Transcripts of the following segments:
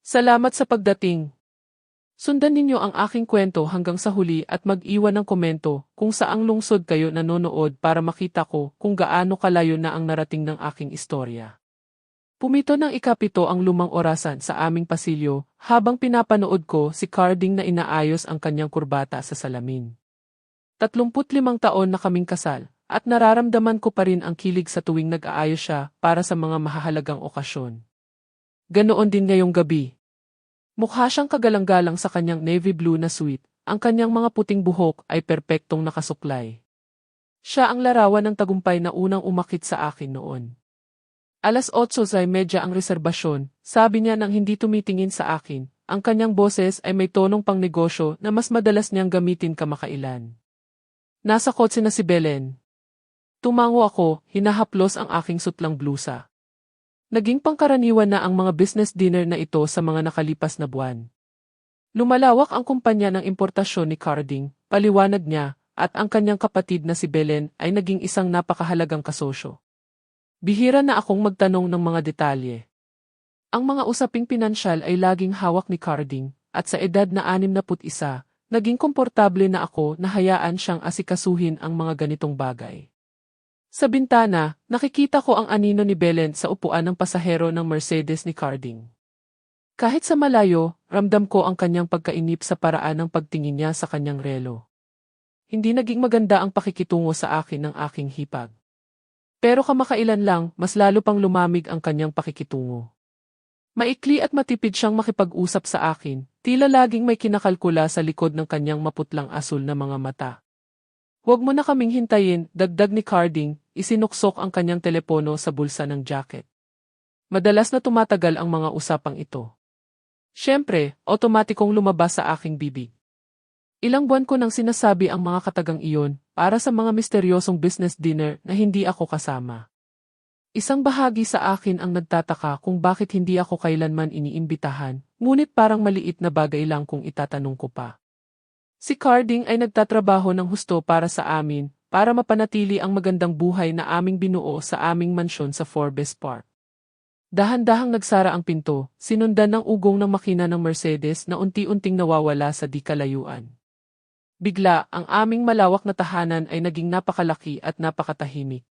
Salamat sa pagdating. Sundan ninyo ang aking kwento hanggang sa huli at mag-iwan ng komento kung saang lungsod kayo nanonood para makita ko kung gaano kalayo na ang narating ng aking istorya. Pumito ng ikapito ang lumang orasan sa aming pasilyo habang pinapanood ko si Carding na inaayos ang kanyang kurbata sa salamin. 35 taon na kaming kasal at nararamdaman ko pa rin ang kilig sa tuwing nag-aayos siya para sa mga mahahalagang okasyon. Ganoon din ngayong gabi. Mukha siyang kagalang-galang sa kanyang navy blue na suit, ang kanyang mga puting buhok ay perpektong nakasuklay. Siya ang larawan ng tagumpay na unang umakit sa akin noon. 8:30 ang reserbasyon, sabi niya nang hindi tumitingin sa akin, ang kanyang boses ay may tonong pang negosyo na mas madalas niyang gamitin kamakailan. Nasa kotse na si Belen. Tumango ako, hinahaplos ang aking sutlang blusa. Naging pangkaraniwan na ang mga business dinner na ito sa mga nakalipas na buwan. Lumalawak ang kumpanya ng importasyon ni Carding, paliwanag niya, at ang kanyang kapatid na si Belen ay naging isang napakahalagang kasosyo. Bihira na akong magtanong ng mga detalye. Ang mga usaping pinansyal ay laging hawak ni Carding, at sa edad na 61, naging komportable na ako na hayaan siyang asikasuhin ang mga ganitong bagay. Sa bintana, nakikita ko ang anino ni Belen sa upuan ng pasahero ng Mercedes ni Carding. Kahit sa malayo, ramdam ko ang kanyang pagkainip sa paraan ng pagtingin niya sa kanyang relo. Hindi naging maganda ang pakikitungo sa akin ng aking hipag. Pero kamakailan lang, mas lalo pang lumamig ang kanyang pakikitungo. Maikli at matipid siyang makipag-usap sa akin, tila laging may kinakalkula sa likod ng kanyang maputlang asul na mga mata. Huwag mo na kaming hintayin, dagdag ni Carding, isinuksok ang kanyang telepono sa bulsa ng jacket. Madalas na tumatagal ang mga usapang ito. Siyempre, otomatikong lumabas sa aking bibig. Ilang buwan ko nang sinasabi ang mga katagang iyon para sa mga misteryosong business dinner na hindi ako kasama. Isang bahagi sa akin ang nagtataka kung bakit hindi ako kailanman iniimbitahan, ngunit parang maliit na bagay lang kung itatanong ko pa. Si Carding ay nagtatrabaho ng husto para sa amin, para mapanatili ang magandang buhay na aming binuo sa aming mansyon sa Forbes Park. Dahan-dahang nagsara ang pinto, sinundan ng ugong ng makina ng Mercedes na unti-unting nawawala sa di kalayuan. Bigla, ang aming malawak na tahanan ay naging napakalaki at napakatahimik.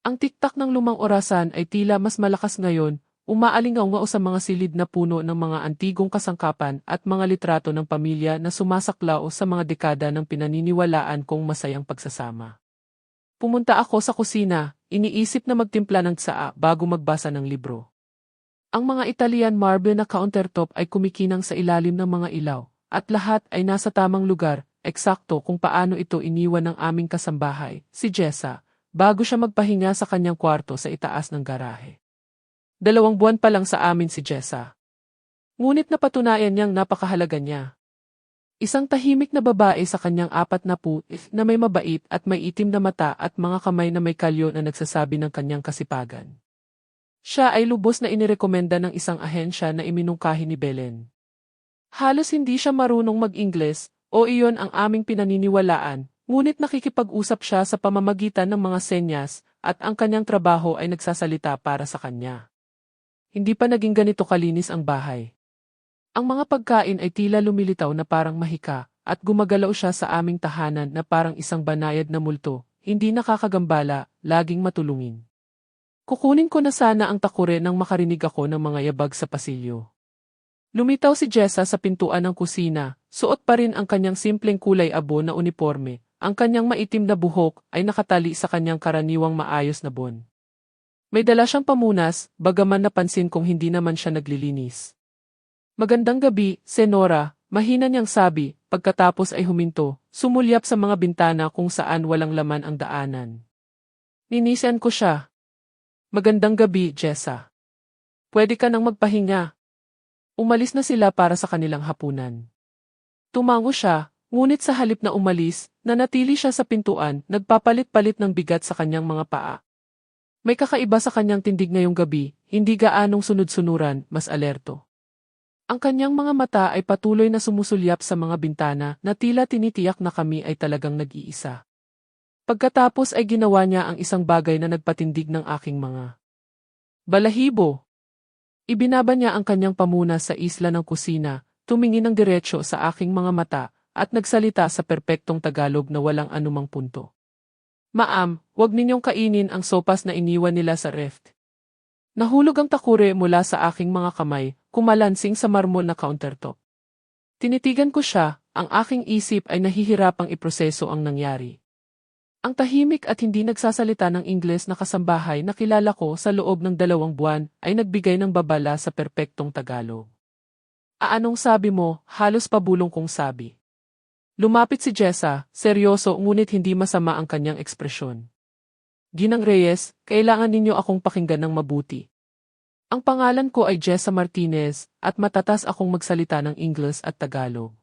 Ang tiktak ng lumang orasan ay tila mas malakas ngayon, umaalingaw sa mga silid na puno ng mga antigong kasangkapan at mga litrato ng pamilya na sumasaklaw sa mga dekada ng pinaniniwalaan kong masayang pagsasama. Pumunta ako sa kusina, iniisip na magtimpla ng tsaa bago magbasa ng libro. Ang mga Italian marble na countertop ay kumikinang sa ilalim ng mga ilaw, at lahat ay nasa tamang lugar, eksakto kung paano ito iniwan ng aming kasambahay, si Jessa, bago siya magpahinga sa kanyang kwarto sa itaas ng garahe. 2 buwan pa lang sa amin si Jessa. Ngunit napatunayan niyang napakahalaga niya. Isang tahimik na babae sa kanyang 40 na may mabait at may itim na mata at mga kamay na may kalyo na nagsasabi ng kanyang kasipagan. Siya ay lubos na inirekomenda ng isang ahensya na iminungkahi ni Belen. Halos hindi siya marunong mag-Ingles, o iyon ang aming pinaniniwalaan, ngunit nakikipag-usap siya sa pamamagitan ng mga senyas at ang kanyang trabaho ay nagsasalita para sa kanya. Hindi pa naging ganito kalinis ang bahay. Ang mga pagkain ay tila lumilitaw na parang mahika, at gumagalaw siya sa aming tahanan na parang isang banayad na multo, hindi nakakagambala, laging matulungin. Kukunin ko na sana ang takure nang makarinig ako ng mga yabag sa pasilyo. Lumitaw si Jessa sa pintuan ng kusina, suot pa rin ang kanyang simpleng kulay abo na uniforme, ang kanyang maitim na buhok ay nakatali sa kanyang karaniwang maayos na bon. May dala siyang pamunas, bagaman napansin kong hindi naman siya naglilinis. Magandang gabi, Senora, mahina niyang sabi, pagkatapos ay huminto, sumulyap sa mga bintana kung saan walang laman ang daanan. Ninisan ko siya. Magandang gabi, Jessa. Pwede ka nang magpahinga. Umalis na sila para sa kanilang hapunan. Tumango siya, ngunit sa halip na umalis, nanatili siya sa pintuan, nagpapalit-palit ng bigat sa kanyang mga paa. May kakaiba sa kanyang tindig ngayong gabi, hindi gaanong sunod-sunuran, mas alerto. Ang kanyang mga mata ay patuloy na sumusulyap sa mga bintana na tila tinitiyak na kami ay talagang nag-iisa. Pagkatapos ay ginawa niya ang isang bagay na nagpatindig ng aking mga balahibo. Ibinaba niya ang kanyang pamuna sa isla ng kusina, tumingin ng diretsyo sa aking mga mata, at nagsalita sa perpektong Tagalog na walang anumang punto. Ma'am, huwag ninyong kainin ang sopas na iniwan nila sa ref. Nahulog ang takure mula sa aking mga kamay, kumalansing sa marmol na countertop. Tinitigan ko siya, ang aking isip ay nahihirapang iproseso ang nangyari. Ang tahimik at hindi nagsasalita ng Ingles na kasambahay na kilala ko sa loob ng 2 buwan ay nagbigay ng babala sa perpektong Tagalog. Anong sabi mo? Halos pabulong kong sabi. Lumapit si Jessa, seryoso ngunit hindi masama ang kanyang ekspresyon. Ginang Reyes, kailangan ninyo akong pakinggan ng mabuti. Ang pangalan ko ay Jessa Martinez at matatas akong magsalita ng Ingles at Tagalog.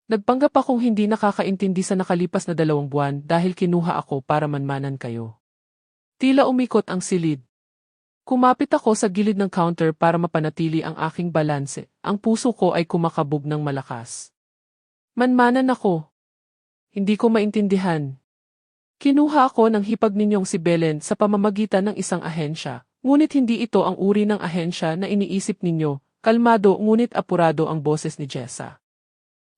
Nagpanggap akong hindi nakakaintindi sa nakalipas na 2 buwan dahil kinuha ako para manmanan kayo. Tila umikot ang silid. Kumapit ako sa gilid ng counter para mapanatili ang aking balanse. Ang puso ko ay kumakabog ng malakas. Manmanan ako. Hindi ko maintindihan. Kinuha ako ng hipag ninyong si Belen sa pamamagitan ng isang ahensya, ngunit hindi ito ang uri ng ahensya na iniisip ninyo. Kalmado ngunit apurado ang boses ni Jessa.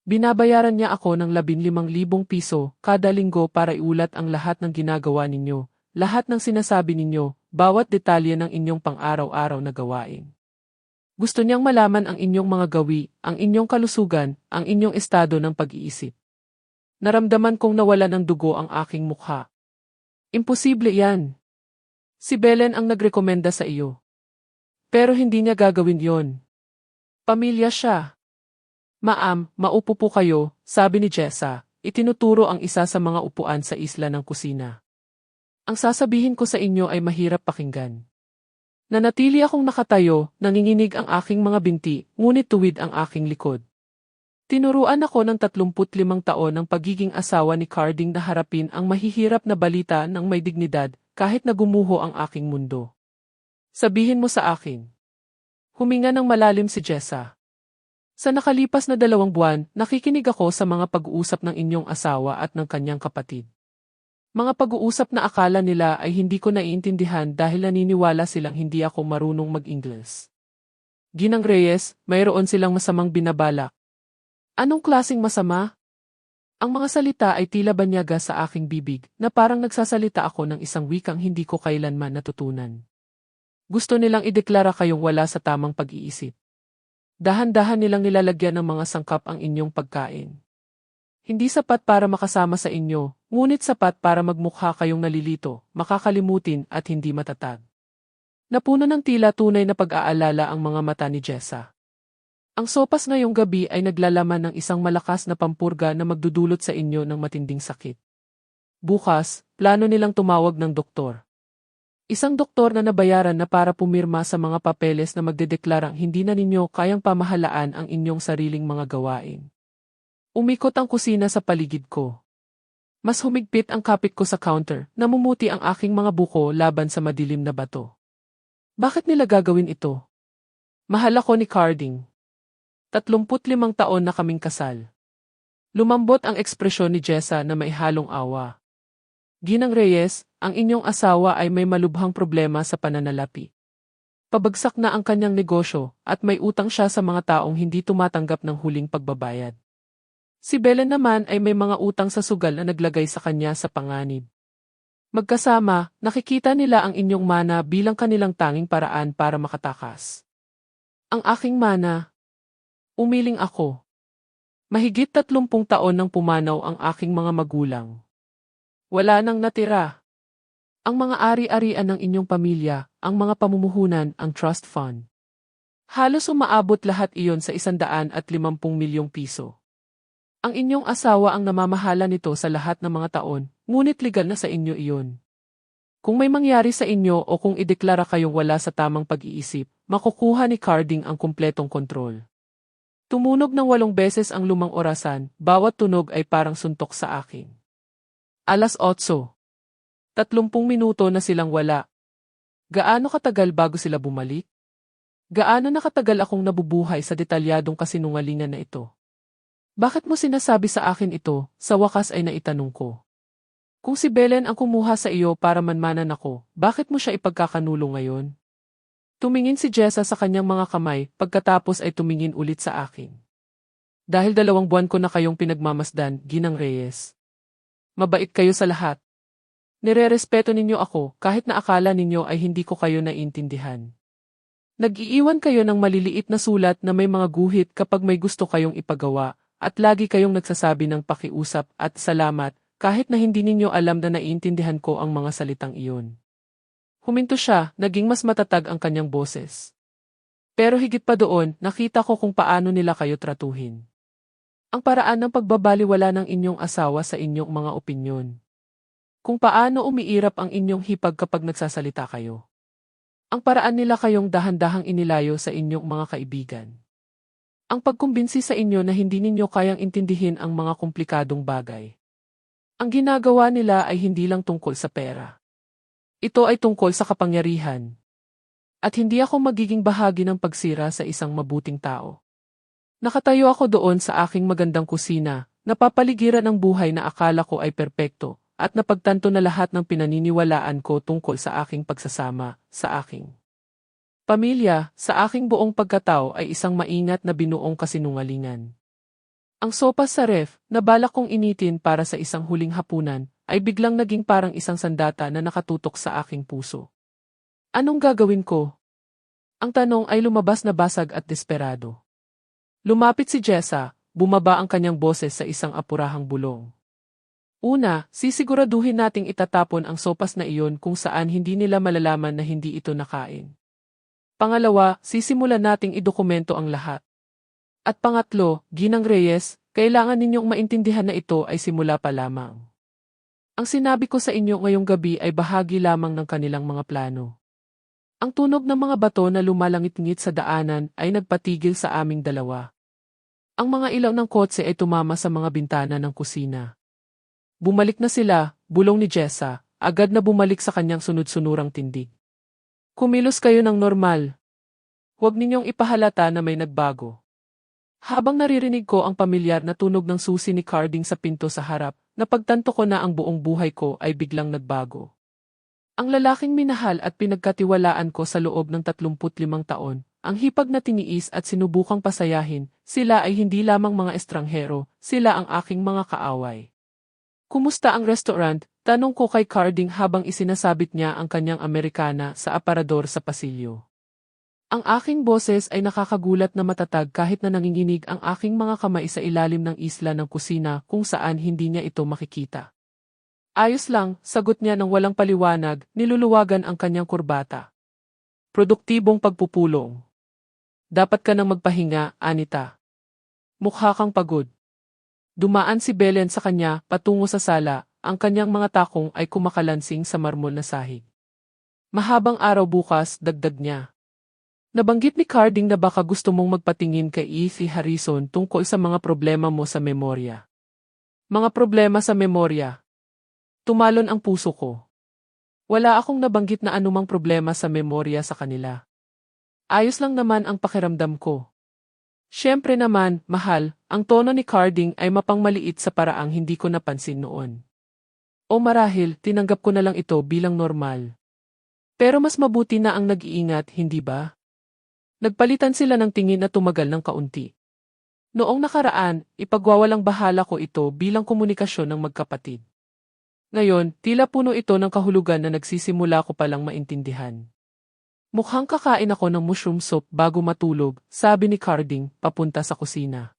Binabayaran niya ako ng 15,000 piso kada linggo para iulat ang lahat ng ginagawa ninyo, lahat ng sinasabi ninyo, bawat detalye ng inyong pang-araw-araw na gawain. Gusto niyang malaman ang inyong mga gawi, ang inyong kalusugan, ang inyong estado ng pag-iisip. Naramdaman kong nawala ng dugo ang aking mukha. Imposible yan. Si Belen ang nagrekomenda sa iyo. Pero hindi niya gagawin yon. Pamilya siya. Ma'am, maupo po kayo, sabi ni Jessa, itinuturo ang isa sa mga upuan sa isla ng kusina. Ang sasabihin ko sa inyo ay mahirap pakinggan. Nanatili akong nakatayo, nanginginig ang aking mga binti, ngunit tuwid ang aking likod. Tinuruan ako ng 35 taon ng pagiging asawa ni Carding na harapin ang mahihirap na balita ng may dignidad, kahit na gumuho ang aking mundo. Sabihin mo sa akin. Huminga ng malalim si Jessa. Sa nakalipas na 2 buwan, nakikinig ako sa mga pag-uusap ng inyong asawa at ng kanyang kapatid. Mga pag-uusap na akala nila ay hindi ko naiintindihan dahil naniniwala silang hindi ako marunong mag-Ingles. Ginang Reyes, mayroon silang masamang binabalak. Anong klaseng masama? Ang mga salita ay tila banyaga sa aking bibig na parang nagsasalita ako ng isang wikang hindi ko kailanman natutunan. Gusto nilang ideklara kayong wala sa tamang pag-iisip. Dahan-dahan nilang nilalagyan ng mga sangkap ang inyong pagkain. Hindi sapat para makasama sa inyo, ngunit sapat para magmukha kayong nalilito, makakalimutin at hindi matatag. Napuno ng tila tunay na pag-aalala ang mga mata ni Jessa. Ang sopas ngayong gabi ay naglalaman ng isang malakas na pampurga na magdudulot sa inyo ng matinding sakit. Bukas, plano nilang tumawag ng doktor. Isang doktor na nabayaran na para pumirma sa mga papeles na magdedeklarang hindi na ninyo kayang pamahalaan ang inyong sariling mga gawain. Umikot ang kusina sa paligid ko. Mas humigpit ang kapit ko sa counter, namumuti ang aking mga buko laban sa madilim na bato. Bakit nila gagawin ito? Mahal ako ni Carding. 35 taon na kaming kasal. Lumambot ang ekspresyon ni Jessa na may halong awa. Ginang Reyes, ang inyong asawa ay may malubhang problema sa pananalapi. Pabagsak na ang kanyang negosyo at may utang siya sa mga taong hindi tumatanggap ng huling pagbabayad. Si Belen naman ay may mga utang sa sugal na naglagay sa kanya sa panganib. Magkasama, nakikita nila ang inyong mana bilang kanilang tanging paraan para makatakas. Ang aking mana. Umiling ako. Mahigit 30 taon nang pumanaw ang aking mga magulang. Wala nang natira. Ang mga ari-arian ng inyong pamilya, ang mga pamumuhunan, ang trust fund. Halos umaabot lahat iyon sa 150 milyong piso. Ang inyong asawa ang namamahala nito sa lahat ng mga taon, ngunit legal na sa inyo iyon. Kung may mangyari sa inyo o kung ideklara kayong wala sa tamang pag-iisip, makukuha ni Carding ang kumpletong kontrol. Tumunog ng 8 beses ang lumang orasan, bawat tunog ay parang suntok sa akin. 8:00. 30 minuto na silang wala. Gaano katagal bago sila bumalik? Gaano nakatagal akong nabubuhay sa detalyadong kasinungalingan na ito? Bakit mo sinasabi sa akin ito? Sa wakas ay naitanong ko. Kung si Belen ang kumuha sa iyo para manmanan ako, bakit mo siya ipagkakanulo ngayon? Tumingin si Jessa sa kanyang mga kamay, pagkatapos ay tumingin ulit sa akin. Dahil 2 buwan ko na kayong pinagmamasdan, Ginang Reyes. Mabait kayo sa lahat. Nirerespeto ninyo ako kahit na akala ninyo ay hindi ko kayo naiintindihan. Nag-iiwan kayo ng maliliit na sulat na may mga guhit kapag may gusto kayong ipagawa, at lagi kayong nagsasabi ng pakiusap at salamat kahit na hindi ninyo alam na naiintindihan ko ang mga salitang iyon. Huminto siya, naging mas matatag ang kanyang boses. Pero higit pa doon, nakita ko kung paano nila kayo tratuhin. Ang paraan ng pagbabaliwala ng inyong asawa sa inyong mga opinyon. Kung paano umiirap ang inyong hipag kapag nagsasalita kayo. Ang paraan nila kayong dahan-dahang inilayo sa inyong mga kaibigan. Ang pagkumbinsi sa inyo na hindi ninyo kayang intindihin ang mga komplikadong bagay. Ang ginagawa nila ay hindi lang tungkol sa pera. Ito ay tungkol sa kapangyarihan. At hindi ako magiging bahagi ng pagsira sa isang mabuting tao. Nakatayo ako doon sa aking magandang kusina, napapaligiran ng buhay na akala ko ay perpekto, at napagtanto na lahat ng pinaniniwalaan ko tungkol sa aking pagsasama, sa aking pamilya, sa aking buong pagkatao ay isang maingat na binuong kasinungalingan. Ang sopas sa ref, na balak kong initin para sa isang huling hapunan, ay biglang naging parang isang sandata na nakatutok sa aking puso. Anong gagawin ko? Ang tanong ay lumabas na basag at desperado. Lumapit si Jessa, bumaba ang kanyang boses sa isang apurahang bulong. Una, sisiguraduhin nating itatapon ang sopas na iyon kung saan hindi nila malalaman na hindi ito nakain. Pangalawa, sisimulan nating idokumento ang lahat. At pangatlo, Ginang Reyes, kailangan ninyong maintindihan na ito ay simula pa lamang. Ang sinabi ko sa inyo ngayong gabi ay bahagi lamang ng kanilang mga plano. Ang tunog ng mga bato na lumalangit-ngit sa daanan ay nagpatigil sa aming dalawa. Ang mga ilaw ng kotse ay tumama sa mga bintana ng kusina. Bumalik na sila, bulong ni Jessa, agad na bumalik sa kanyang sunod-sunurang tindig. Kumilos kayo ng normal. Huwag ninyong ipahalata na may nagbago. Habang naririnig ko ang pamilyar na tunog ng susi ni Carding sa pinto sa harap, napagtanto ko na ang buong buhay ko ay biglang nagbago. Ang lalaking minahal at pinagkatiwalaan ko sa loob ng 35 taon, ang hipag na tiniis at sinubukang pasayahin, sila ay hindi lamang mga estranghero, sila ang aking mga kaaway. Kumusta ang restaurant? Tanong ko kay Carding habang isinasabit niya ang kanyang Amerikana sa aparador sa pasilyo. Ang aking boses ay nakakagulat na matatag kahit na nanginginig ang aking mga kamay sa ilalim ng isla ng kusina kung saan hindi niya ito makikita. Ayos lang, sagot niya ng walang paliwanag, niluluwagan ang kanyang kurbata. Produktibong pagpupulong. Dapat ka nang magpahinga, Anita. Mukha kang pagod. Dumaan si Belen sa kanya, patungo sa sala, ang kanyang mga takong ay kumakalansing sa marmol na sahig. Mahabang araw bukas, dagdag niya. Nabanggit ni Carding na baka gusto mong magpatingin kay E.T. Harrison tungkol sa mga problema mo sa memorya. Mga problema sa memorya. Tumalon ang puso ko. Wala akong nabanggit na anumang problema sa memorya sa kanila. Ayos lang naman ang pakiramdam ko. Siyempre naman, mahal, ang tono ni Carding ay mapangmaliit sa paraang hindi ko napansin noon. O marahil, tinanggap ko na lang ito bilang normal. Pero mas mabuti na ang nag-iingat, hindi ba? Nagpalitan sila ng tingin na tumagal ng kaunti. Noong nakaraan, ipagwawalang bahala ko ito bilang komunikasyon ng magkapatid. Ngayon, tila puno ito ng kahulugan na nagsisimula ko palang maintindihan. Mukhang kakain ako ng mushroom soup bago matulog, sabi ni Carding, papunta sa kusina.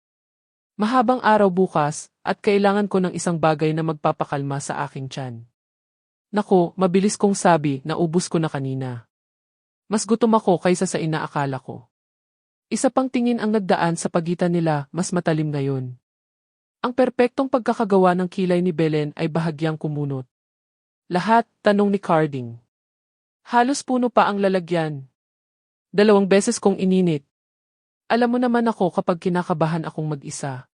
Mahabang araw bukas, at kailangan ko ng isang bagay na magpapakalma sa aking tiyan. Naku, mabilis kong sabi, naubos ko na kanina. Mas gutom ako kaysa sa inaakala ko. Isa pang tingin ang nagdaan sa pagitan nila, mas matalim ngayon. Ang perpektong pagkakagawa ng kilay ni Belen ay bahagyang kumunot. Lahat, tanong ni Carding. Halos puno pa ang lalagyan. 2 beses kong ininit. Alam mo naman ako kapag kinakabahan akong mag-isa.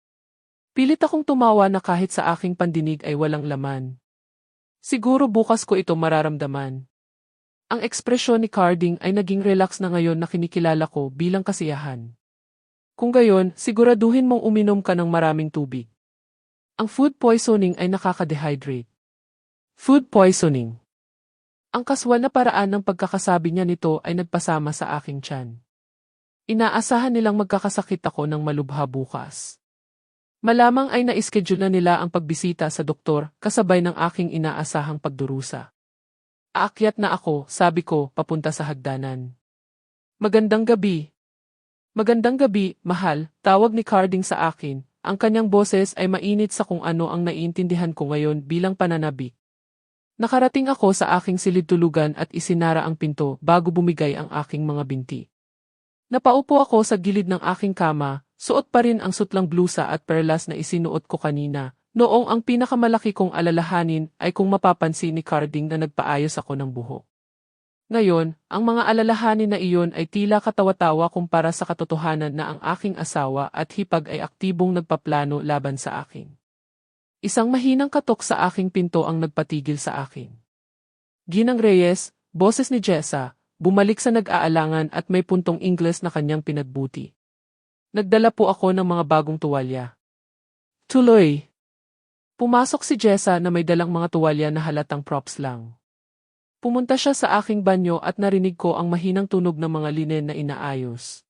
Pilit akong tumawa na kahit sa aking pandinig ay walang laman. Siguro bukas ko ito mararamdaman. Ang ekspresyon ni Carding ay naging relax na ngayon na kinikilala ko bilang kasiyahan. Kung gayon, siguraduhin mong uminom ka ng maraming tubig. Ang food poisoning ay nakaka-dehydrate. Food poisoning. Ang kaswal na paraan ng pagkakasabi niya nito ay nagpasama sa aking tiyan. Inaasahan nilang magkakasakit ako ng malubha bukas. Malamang ay na-schedule na nila ang pagbisita sa doktor kasabay ng aking inaasahang pagdurusa. Aakyat na ako, sabi ko, papunta sa hagdanan. Magandang gabi. Magandang gabi, mahal, tawag ni Carding sa akin. Ang kanyang boses ay mainit sa kung ano ang naiintindihan ko ngayon bilang pananabik. Nakarating ako sa aking silid-tulugan at isinara ang pinto bago bumigay ang aking mga binti. Napaupo ako sa gilid ng aking kama, suot pa rin ang sutlang blusa at perlas na isinuot ko kanina, noong ang pinakamalaki kong alalahanin ay kung mapapansin ni Carding na nagpaayos ako ng buhok. Ngayon, ang mga alalahanin na iyon ay tila katawa-tawa kumpara sa katotohanan na ang aking asawa at hipag ay aktibong nagpaplano laban sa akin. Isang mahinang katok sa aking pinto ang nagpatigil sa akin. Ginang Reyes, boses ni Jessa, bumalik sa nag-aalangan at may puntong Ingles na kanyang pinagbuti. Nagdala po ako ng mga bagong tuwalya. Tuloy. Pumasok si Jessa na may dalang mga tuwalya na halatang props lang. Pumunta siya sa aking banyo at narinig ko ang mahinang tunog ng mga linen na inaayos.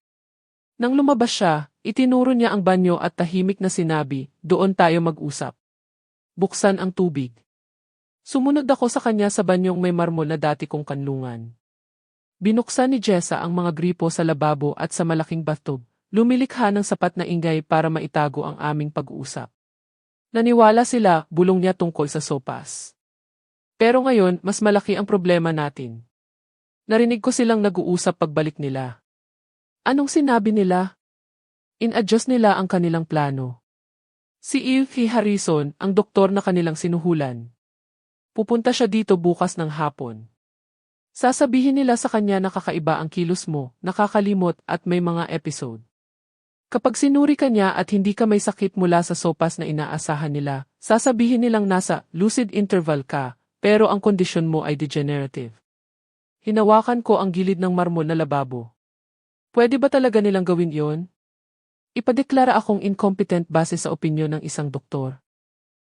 Nang lumabas siya, itinuro niya ang banyo at tahimik na sinabi, doon tayo mag-usap. Buksan ang tubig. Sumunod ako sa kanya sa banyong may marmol na dati kong kanlungan. Binuksan ni Jessa ang mga gripo sa lababo at sa malaking bathtub, lumilikha ng sapat na ingay para maitago ang aming pag-uusap. Naniwala sila, bulong niya tungkol sa sopas. Pero ngayon, mas malaki ang problema natin. Narinig ko silang nag-uusap pagbalik nila. Anong sinabi nila? In-adjust nila ang kanilang plano. Si Ilky Harrison, ang doktor na kanilang sinuhulan. Pupunta siya dito bukas ng hapon. Sasabihin nila sa kanya na kakaiba ang kilos mo, nakakalimot at may mga episode. Kapag sinuri ka niya at hindi ka may sakit mula sa sopas na inaasahan nila, sasabihin nilang nasa lucid interval ka, pero ang kondisyon mo ay degenerative. Hinawakan ko ang gilid ng marmol na lababo. Pwede ba talaga nilang gawin yon? Ipadeklara akong incompetent base sa opinyon ng isang doktor.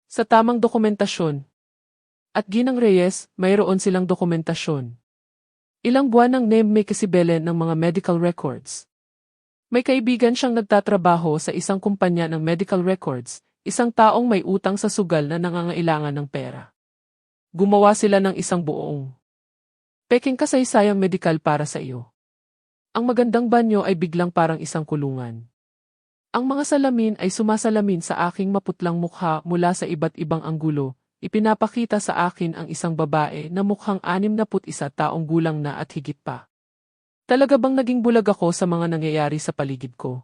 Sa tamang dokumentasyon. At Ginang Reyes, mayroon silang dokumentasyon. Ilang buwan nang name-make si Belen ng mga medical records. May kaibigan siyang nagtatrabaho sa isang kumpanya ng medical records, isang taong may utang sa sugal na nangangailangan ng pera. Gumawa sila ng isang buong peking kasaysayang medikal para sa iyo. Ang magandang banyo ay biglang parang isang kulungan. Ang mga salamin ay sumasalamin sa aking maputlang mukha mula sa iba't ibang anggulo. Ipinapakita sa akin ang isang babae na mukhang 61 taong gulang na at higit pa. Talaga bang naging bulag ako sa mga nangyayari sa paligid ko?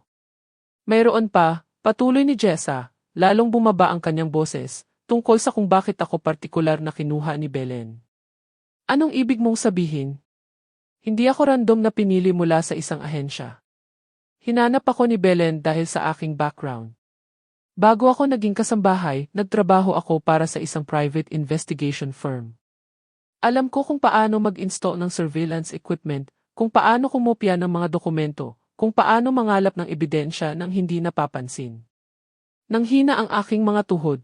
Mayroon pa, patuloy ni Jessa, lalong bumaba ang kanyang boses, tungkol sa kung bakit ako partikular na kinuha ni Belen. Anong ibig mong sabihin? Hindi ako random na pinili mula sa isang ahensya. Hinanap ako ni Belen dahil sa aking background. Bago ako naging kasambahay, nagtrabaho ako para sa isang private investigation firm. Alam ko kung paano mag-install ng surveillance equipment, kung paano kumopya ng mga dokumento, kung paano mangalap ng ebidensya nang hindi napapansin. Nanghina ang aking mga tuhod.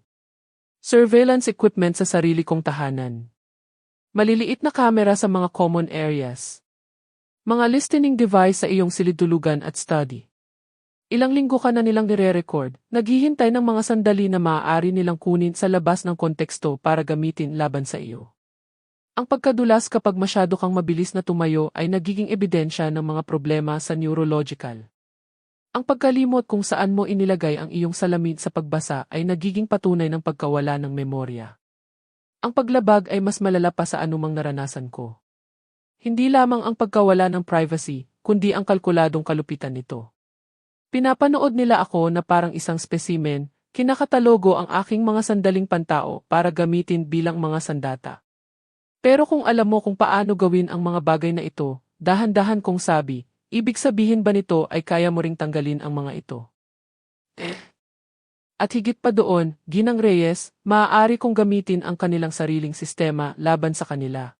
Surveillance equipment sa sarili kong tahanan. Maliliit na kamera sa mga common areas. Mga listening device sa iyong silid-tulugan at study. Ilang linggo ka na nilang nire-record, naghihintay ng mga sandali na maaari nilang kunin sa labas ng konteksto para gamitin laban sa iyo. Ang pagkadulas kapag masyado kang mabilis na tumayo ay nagiging ebidensya ng mga problema sa neurological. Ang pagkalimot kung saan mo inilagay ang iyong salamin sa pagbasa ay nagiging patunay ng pagkawala ng memorya. Ang paglabag ay mas malala pa sa anumang naranasan ko. Hindi lamang ang pagkawala ng privacy, kundi ang kalkuladong kalupitan nito. Pinapanood nila ako na parang isang spesimen, kinakatalogo ang aking mga sandaling pantao para gamitin bilang mga sandata. Pero kung alam mo kung paano gawin ang mga bagay na ito, dahan-dahan kong sabi, ibig sabihin ba nito ay kaya mo ring tanggalin ang mga ito? At higit pa doon, Ginang Reyes, maaari kong gamitin ang kanilang sariling sistema laban sa kanila.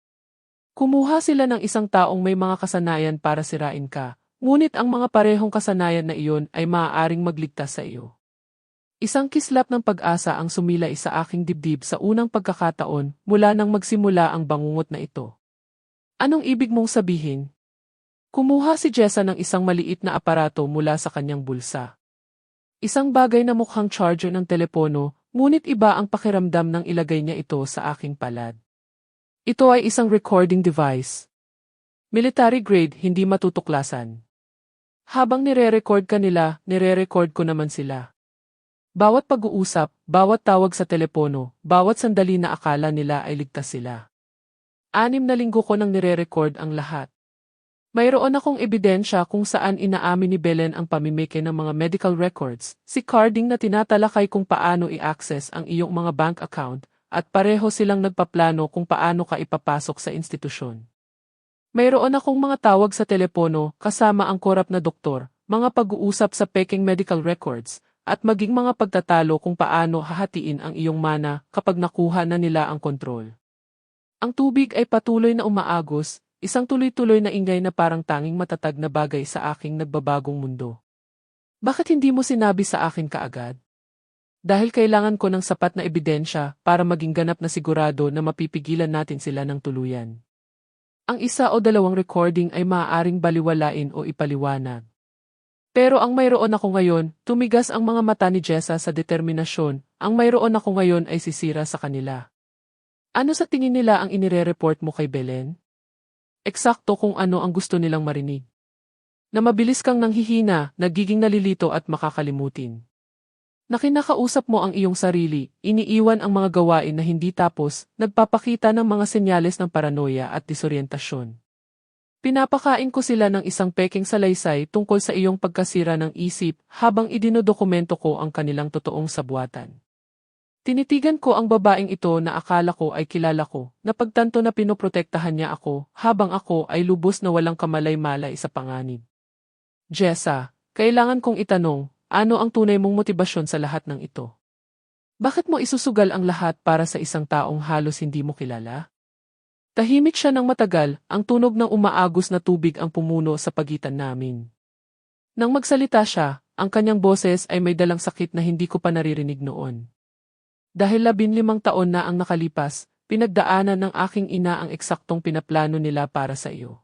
Kumuha sila ng isang taong may mga kasanayan para sirain ka, ngunit ang mga parehong kasanayan na iyon ay maaaring magligtas sa iyo. Isang kislap ng pag-asa ang sumilay sa aking dibdib sa unang pagkakataon mula nang magsimula ang bangungot na ito. Anong ibig mong sabihin? Kumuha si Jessa ng isang maliit na aparato mula sa kanyang bulsa. Isang bagay na mukhang charger ng telepono, ngunit iba ang pakiramdam nang ilagay niya ito sa aking palad. Ito ay isang recording device. Military grade, hindi matutuklasan. Habang nire-record ka nila, nire-record ko naman sila. Bawat pag-uusap, bawat tawag sa telepono, bawat sandali na akala nila ay ligtas sila. 6 na linggo ko nang nire-record ang lahat. Mayroon akong ebidensya kung saan inaamin ni Belen ang pamimeke ng mga medical records, si Carding na tinatalakay kung paano i-access ang iyong mga bank account, at pareho silang nagpaplano kung paano ka ipapasok sa institusyon. Mayroon akong mga tawag sa telepono kasama ang korap na doktor, mga pag-uusap sa peking medical records, at maging mga pagtatalo kung paano hahatiin ang iyong mana kapag nakuha na nila ang kontrol. Ang tubig ay patuloy na umaagos, isang tuloy-tuloy na ingay na parang tanging matatag na bagay sa aking nagbabagong mundo. Bakit hindi mo sinabi sa akin kaagad? Dahil kailangan ko ng sapat na ebidensya para maging ganap na sigurado na mapipigilan natin sila ng tuluyan. Ang 1 o 2 recording ay maaaring baliwalain o ipaliwanag. Pero ang mayroon ako ngayon, tumigas ang mga mata ni Jessa sa determinasyon, ang mayroon ako ngayon ay sisira sa kanila. Ano sa tingin nila ang inire-report mo kay Belen? Eksakto kung ano ang gusto nilang marinig. Na mabilis kang nanghihina, nagiging nalilito at makakalimutin. Na kinakausap mo ang iyong sarili, iniiwan ang mga gawain na hindi tapos, nagpapakita ng mga senyales ng paranoia at disoryentasyon. Pinapakain ko sila ng isang peking salaysay tungkol sa iyong pagkasira ng isip habang idinodokumento ko ang kanilang totoong sabwatan. Tinitigan ko ang babaeng ito na akala ko ay kilala ko, na pagtanto na pinoprotektahan niya ako, habang ako ay lubos na walang kamalay-malay sa panganib. Jessa, kailangan kong itanong, ano ang tunay mong motibasyon sa lahat ng ito? Bakit mo isusugal ang lahat para sa isang taong halos hindi mo kilala? Tahimik siya ng matagal, ang tunog ng umaagos na tubig ang pumuno sa pagitan namin. Nang magsalita siya, ang kanyang boses ay may dalang sakit na hindi ko pa naririnig noon. Dahil 15 taon na ang nakalipas, pinagdaanan ng aking ina ang eksaktong pinaplano nila para sa iyo.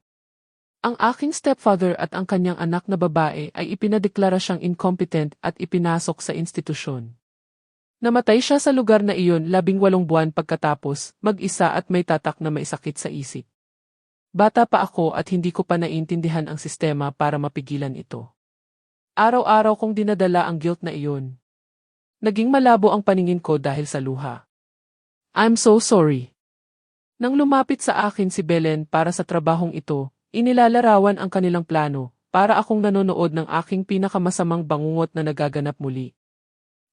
Ang aking stepfather at ang kanyang anak na babae ay ipinadeklara siyang incompetent at ipinasok sa institusyon. Namatay siya sa lugar na iyon 18 buwan pagkatapos, mag-isa at may tatak na may sakit sa isip. Bata pa ako at hindi ko pa naiintindihan ang sistema para mapigilan ito. Araw-araw kong dinadala ang guilt na iyon. Naging malabo ang paningin ko dahil sa luha. I'm so sorry. Nang lumapit sa akin si Belen para sa trabahong ito, inilalarawan ang kanilang plano, para akong nanonood ng aking pinakamasamang bangungot na nagaganap muli.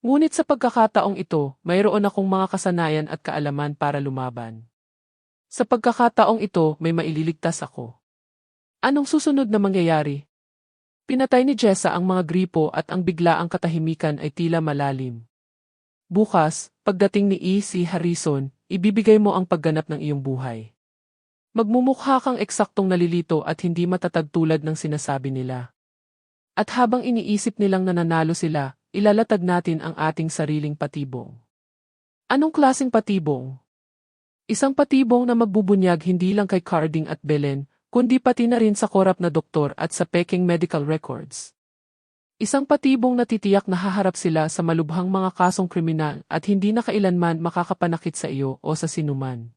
Ngunit sa pagkakataong ito, mayroon akong mga kasanayan at kaalaman para lumaban. Sa pagkakataong ito, may maililigtas ako. Anong susunod na mangyayari? Pinatay ni Jessa ang mga gripo at ang biglaang katahimikan ay tila malalim. Bukas, pagdating ni E.C. Harrison, ibibigay mo ang pagganap ng iyong buhay. Magmumukha kang eksaktong nalilito at hindi matatag tulad ng sinasabi nila. At habang iniisip nilang nananalo sila, ilalatag natin ang ating sariling patibong. Anong klaseng patibong? Isang patibong na magbubunyag hindi lang kay Carding at Belen, kundi pati na rin sa korap na doktor at sa peking medical records. Isang patibong na titiyak na haharap sila sa malubhang mga kasong kriminal at hindi na kailanman makakapanakit sa iyo o sa sinuman.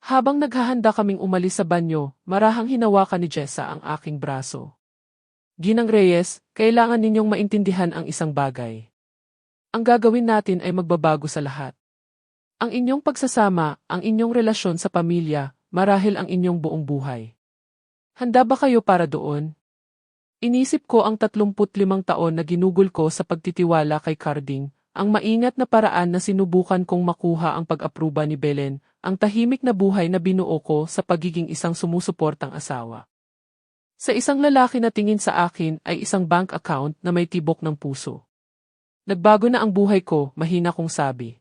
Habang naghahanda kaming umalis sa banyo, marahang hinawakan ni Jessa ang aking braso. Ginang Reyes, kailangan ninyong maintindihan ang isang bagay. Ang gagawin natin ay magbabago sa lahat. Ang inyong pagsasama, ang inyong relasyon sa pamilya, marahil ang inyong buong buhay. Handa ba kayo para doon? Inisip ko ang 35 taon na ginugol ko sa pagtitiwala kay Carding, ang maingat na paraan na sinubukan kong makuha ang pag-apruba ni Belen, ang tahimik na buhay na binuo ko sa pagiging isang sumusuportang asawa. Sa isang lalaki na tingin sa akin ay isang bank account na may tibok ng puso. Nagbago na ang buhay ko, mahina kong sabi.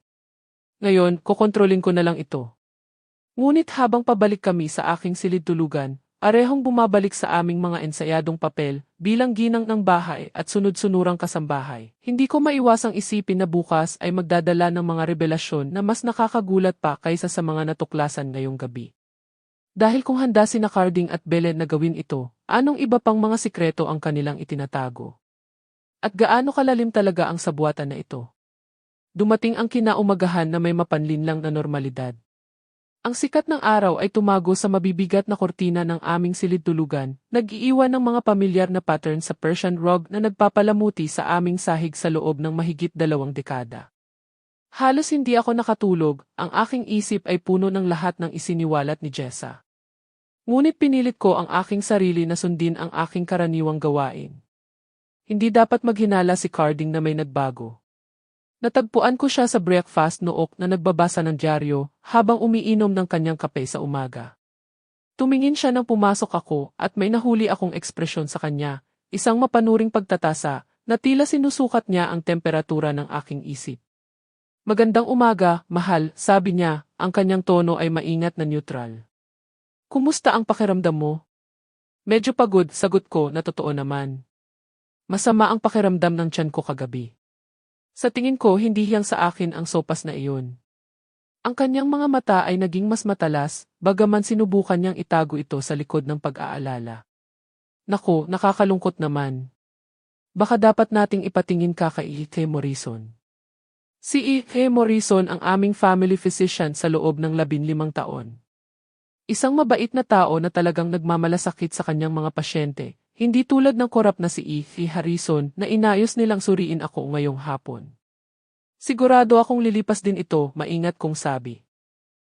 Ngayon, kokontrolin ko na lang ito. Ngunit habang pabalik kami sa aking silid-tulugan, arehong bumabalik sa aming mga ensayadong papel, bilang ginang ng bahay at sunod-sunurang kasambahay. Hindi ko maiwasang isipin na bukas ay magdadala ng mga revelasyon na mas nakakagulat pa kaysa sa mga natuklasan ngayong gabi. Dahil kung handa sina Carding at Belen na gawin ito, anong iba pang mga sikreto ang kanilang itinatago? At gaano kalalim talaga ang sabuatan na ito? Dumating ang kinaumagahan na may mapanlinlang na normalidad. Ang sikat ng araw ay tumago sa mabibigat na kortina ng aming silid-tulugan, nag-iiwan ng mga pamilyar na pattern sa Persian rug na nagpapalamuti sa aming sahig sa loob ng mahigit 2 dekada. Halos hindi ako nakatulog, ang aking isip ay puno ng lahat ng isiniwalat ni Jessa. Ngunit pinilit ko ang aking sarili na sundin ang aking karaniwang gawain. Hindi dapat maghinala si Carding na may nagbago. Natagpuan ko siya sa breakfast nook na nagbabasa ng dyaryo habang umiinom ng kanyang kape sa umaga. Tumingin siya nang pumasok ako at may nahuli akong ekspresyon sa kanya, isang mapanuring pagtatasa na tila sinusukat niya ang temperatura ng aking isip. Magandang umaga, mahal, sabi niya, ang kanyang tono ay maingat na neutral. Kumusta ang pakiramdam mo? Medyo pagod, sagot ko na totoo naman. Masama ang pakiramdam ng tiyan ko kagabi. Sa tingin ko hindi hiyang sa akin ang sopas na iyon. Ang kanyang mga mata ay naging mas matalas, bagaman sinubukan niyang itago ito sa likod ng pag-aalala. Naku, nakakalungkot naman. Baka dapat nating ipatingin ka kay E.K. Morrison. Si E.K. Morrison ang aming family physician sa loob ng 15 taon. Isang mabait na tao na talagang nagmamalasakit sa kanyang mga pasyente. Hindi tulad ng korap na si E.K. Harrison na inayos nilang suriin ako ngayong hapon. Sigurado akong lilipas din ito, maingat kong sabi.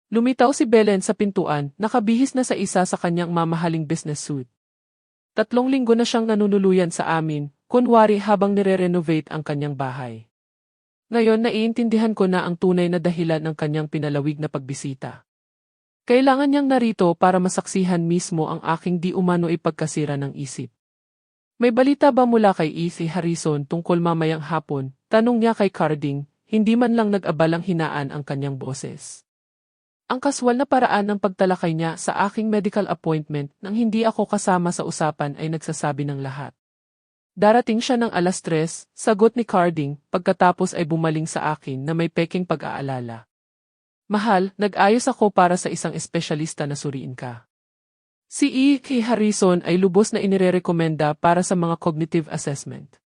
Lumitaw si Belen sa pintuan, nakabihis na sa isa sa kanyang mamahaling business suit. 3 linggo na siyang nanunuluyan sa amin, kunwari habang nire-renovate ang kanyang bahay. Ngayon naiintindihan ko na ang tunay na dahilan ng kanyang pinalawig na pagbisita. Kailangan niyang narito para masaksihan mismo ang aking di umano ipagkasira ng isip. May balita ba mula kay E.C. Harrison tungkol mamayang hapon? Tanong niya kay Carding, hindi man lang nag-abalang hinaan ang kanyang boses. Ang kaswal na paraan ng pagtalakay niya sa aking medical appointment nang hindi ako kasama sa usapan ay nagsasabi ng lahat. Darating siya ng 3:00, sagot ni Carding, pagkatapos ay bumaling sa akin na may peking pag-aalala. Mahal, nag-ayos ako para sa isang espesyalista na suriin ka. Si E.K. Harrison ay lubos na inirerekomenda para sa mga cognitive assessment.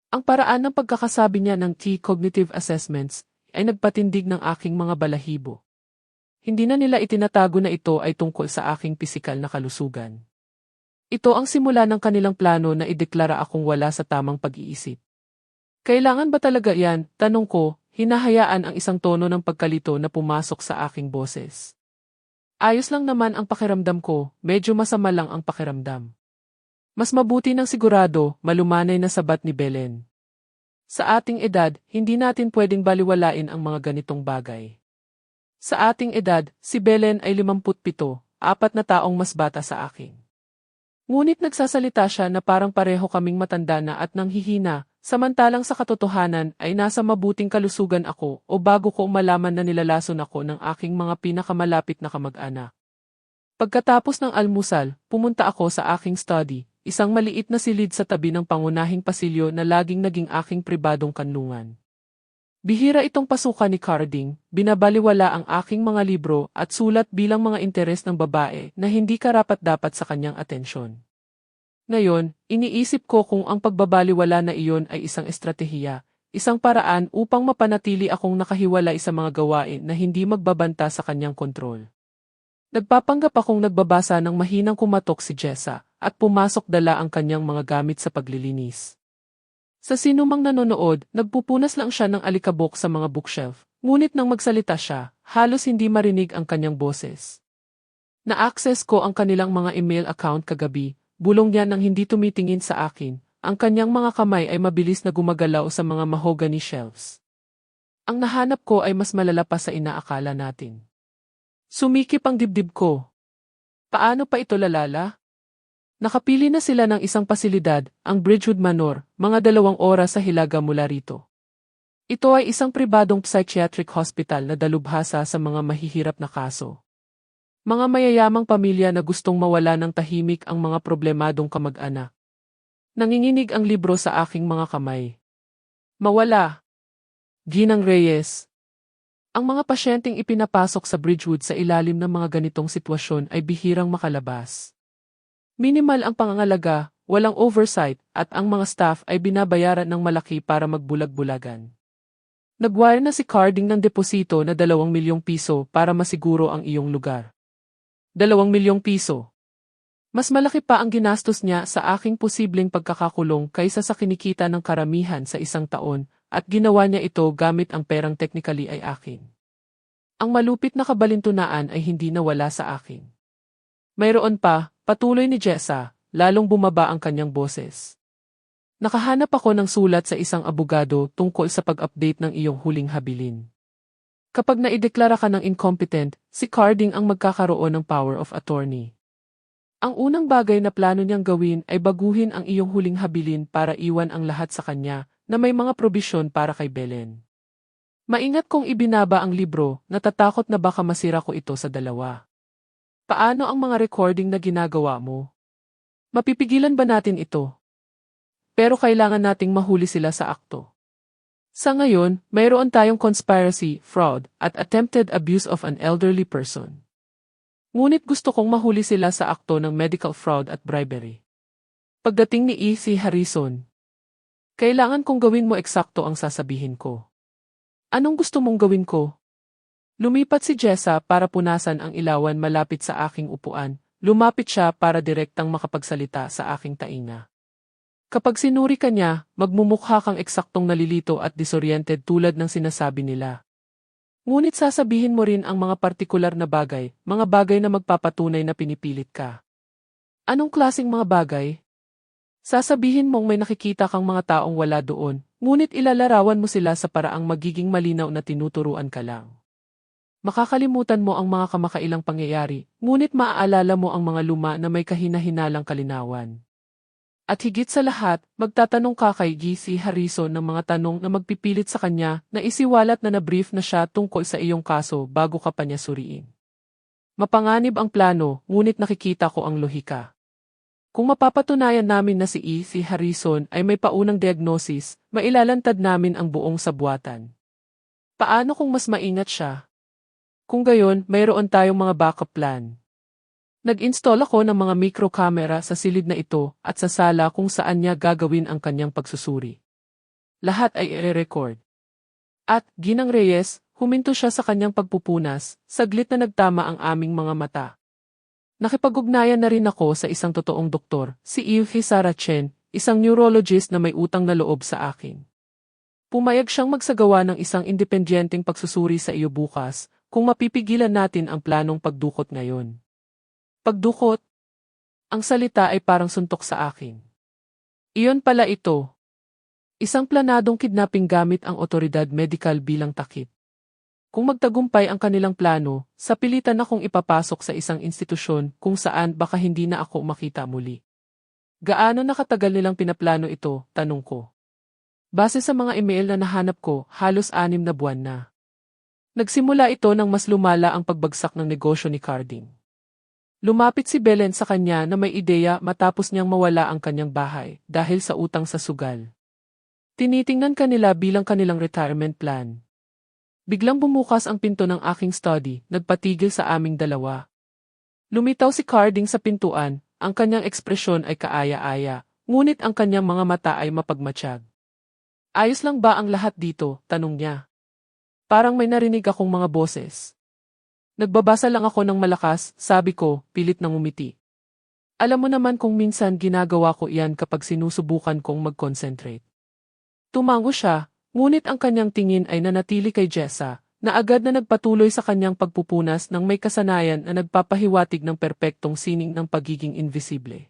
Ang paraan ng pagkakasabi niya ng key cognitive assessments ay nagpatindig ng aking mga balahibo. Hindi na nila itinatago na ito ay tungkol sa aking pisikal na kalusugan. Ito ang simula ng kanilang plano na ideklara akong wala sa tamang pag-iisip. Kailangan ba talaga yan? Tanong ko, hinahayaan ang isang tono ng pagkalito na pumasok sa aking boses. Ayos lang naman ang pakiramdam ko, medyo masama lang ang pakiramdam. Mas mabuti ng sigurado, malumanay na sabat ni Belen. Sa ating edad, hindi natin pwedeng baliwalain ang mga ganitong bagay. Sa ating edad, si Belen ay 57, 4 na taong mas bata sa akin. Ngunit nagsasalita siya na parang pareho kaming matanda na at nanghihina, samantalang sa katotohanan ay nasa mabuting kalusugan ako o bago ko malaman na nilalason ako ng aking mga pinakamalapit na kamag-anak. Pagkatapos ng almusal, pumunta ako sa aking study, isang maliit na silid sa tabi ng pangunahing pasilyo na laging naging aking pribadong kanlungan. Bihira itong pasukan ni Carding, binabaliwala ang aking mga libro at sulat bilang mga interes ng babae na hindi karapat-dapat sa kanyang atensyon. Ngayon, iniisip ko kung ang pagbabaliwala na iyon ay isang estratehiya, isang paraan upang mapanatili akong nakahiwalay sa mga gawain na hindi magbabanta sa kanyang kontrol. Nagpapanggap akong nagbabasa ng mahinang kumatok si Jessa at pumasok dala ang kanyang mga gamit sa paglilinis. Sa sinumang nanonood, nagpupunas lang siya ng alikabok sa mga bookshelf, ngunit nang magsalita siya, halos hindi marinig ang kanyang boses. Na-access ko ang kanilang mga email account kagabi, bulong niya nang hindi tumitingin sa akin, ang kanyang mga kamay ay mabilis na gumagalaw sa mga mahogany shelves. Ang nahanap ko ay mas malala pa sa inaakala natin. Sumikip ang dibdib ko. Paano pa ito lalala? Nakapili na sila ng isang pasilidad, ang Bridgewood Manor, mga 2 oras sa hilaga mula rito. Ito ay isang pribadong psychiatric hospital na dalubhasa sa mga mahihirap na kaso. Mga mayayamang pamilya na gustong mawala ng tahimik ang mga problemadong kamag-anak. Nanginginig ang libro sa aking mga kamay. Mawala. Ginang Reyes. Ang mga pasyenteng ipinapasok sa Bridgewood sa ilalim ng mga ganitong sitwasyon ay bihirang makalabas. Minimal ang pangangalaga, walang oversight, at ang mga staff ay binabayaran ng malaki para magbulag-bulagan. Nagwire na si Carding ng deposito na 2 milyong piso para masiguro ang iyong lugar. 2 milyong piso. Mas malaki pa ang ginastos niya sa aking posibleng pagkakakulong kaysa sa kinikita ng karamihan sa isang taon, at ginawa niya ito gamit ang perang technically ay akin. Ang malupit na kabalintunaan ay hindi nawala sa akin. Mayroon pa, patuloy ni Jessa, lalong bumaba ang kanyang boses. Nakahanap ako ng sulat sa isang abogado tungkol sa pag-update ng iyong huling habilin. Kapag naideklara ka ng incompetent, si Carding ang magkakaroon ng power of attorney. Ang unang bagay na plano niyang gawin ay baguhin ang iyong huling habilin para iwan ang lahat sa kanya, na may mga probisyon para kay Belen. Maingat kong ibinaba ang libro, natatakot na baka masira ko ito sa dalawa. Paano ang mga recording na ginagawa mo? Mapipigilan ba natin ito? Pero kailangan nating mahuli sila sa akto. Sa ngayon, mayroon tayong conspiracy, fraud, at attempted abuse of an elderly person. Ngunit gusto kong mahuli sila sa akto ng medical fraud at bribery. Pagdating ni E.C. Harrison, kailangan kong gawin mo eksakto ang sasabihin ko. Anong gusto mong gawin ko? Lumipat si Jessa para punasan ang ilawan malapit sa aking upuan. Lumapit siya para direktang makapagsalita sa aking tainga. Kapag sinuri ka niya, magmumukha kang eksaktong nalilito at disoriented tulad ng sinasabi nila. Ngunit sasabihin mo rin ang mga partikular na bagay, mga bagay na magpapatunay na pinipilit ka. Anong klaseng mga bagay? Sasabihin mong may nakikita kang mga taong wala doon, ngunit ilalarawan mo sila sa paraang magiging malinaw na tinuturuan ka lang. Makakalimutan mo ang mga kamakailang pangyayari, ngunit maaalala mo ang mga luma na may kahina-hinalang kalinawan. At higit sa lahat, magtatanong ka kay G.C. Harrison ng mga tanong na magpipilit sa kanya na isiwalat na na-brief na siya tungkol sa iyong kaso bago ka pa niya suriin. Mapanganib ang plano, ngunit nakikita ko ang lohika. Kung mapapatunayan namin na si E.C. Harrison ay may paunang diagnosis, mailalantad namin ang buong sabuatan. Paano kung mas maingat siya? Kung gayon, mayroon tayong mga backup plan. Nag-install ako ng mga micro-camera sa silid na ito at sa sala kung saan niya gagawin ang kanyang pagsusuri. Lahat ay i-record. At, Ginang Reyes, huminto siya sa kanyang pagpupunas, saglit na nagtama ang aming mga mata. Nakipag-ugnayan na rin ako sa isang totoong doktor, si Yves Sarachen, isang neurologist na may utang na loob sa akin. Pumayag siyang magsagawa ng isang independyenteng pagsusuri sa iyo bukas, kung mapipigilan natin ang planong pagdukot ngayon. Pagdukot? Ang salita ay parang suntok sa akin. Iyon pala ito. Isang planadong kidnapping gamit ang otoridad medikal bilang takip. Kung magtagumpay ang kanilang plano, sapilitan akong ipapasok sa isang institusyon kung saan baka hindi na ako makita muli. Gaano nakatagal nilang pinaplano ito, tanong ko. Base sa mga email na nahanap ko, halos 6 na buwan na. Nagsimula ito nang mas lumala ang pagbagsak ng negosyo ni Carding. Lumapit si Belen sa kanya na may ideya matapos niyang mawala ang kanyang bahay dahil sa utang sa sugal. Tinitingnan kanila bilang kanilang retirement plan. Biglang bumukas ang pinto ng aking study, nagpatigil sa aming dalawa. Lumitaw si Carding sa pintuan, ang kanyang ekspresyon ay kaaya-aya, ngunit ang kanyang mga mata ay mapagmatsyag. Ayos lang ba ang lahat dito? Tanong niya. Parang may narinig akong mga boses. Nagbabasa lang ako ng malakas, sabi ko, pilit nang umiti. Alam mo naman kung minsan ginagawa ko iyan kapag sinusubukan kong mag-concentrate. Tumango siya, ngunit ang kanyang tingin ay nanatili kay Jessa, na agad na nagpatuloy sa kanyang pagpupunas ng may kasanayan na nagpapahiwatig ng perpektong sining ng pagiging invisible.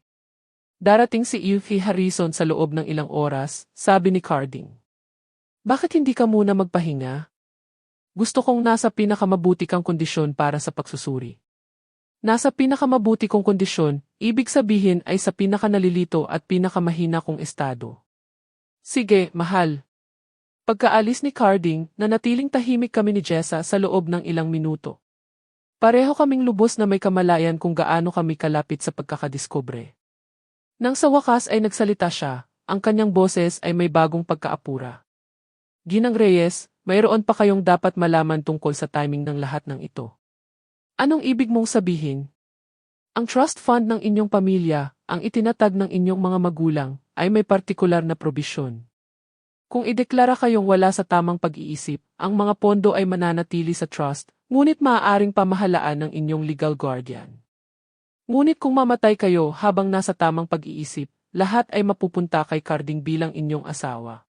Darating si Yves Harrison sa loob ng ilang oras, sabi ni Carding. Bakit hindi ka muna magpahinga? Gusto kong nasa pinakamabuti kang kondisyon para sa pagsusuri. Nasa pinakamabuti kong kondisyon, ibig sabihin ay sa pinakanalilito at pinakamahina kong estado. Sige, mahal. Pagkaalis ni Carding, nanatiling tahimik kami ni Jessa sa loob ng ilang minuto. Pareho kaming lubos na may kamalayan kung gaano kami kalapit sa pagkakadiskubre. Nang sa wakas ay nagsalita siya, ang kanyang boses ay may bagong pagkaapura. Ginang Reyes, mayroon pa kayong dapat malaman tungkol sa timing ng lahat ng ito. Anong ibig mong sabihin? Ang trust fund ng inyong pamilya, ang itinatag ng inyong mga magulang, ay may partikular na probisyon. Kung ideklara kayong wala sa tamang pag-iisip, ang mga pondo ay mananatili sa trust, ngunit maaaring pamahalaan ng inyong legal guardian. Ngunit kung mamatay kayo habang nasa tamang pag-iisip, lahat ay mapupunta kay Carding bilang inyong asawa.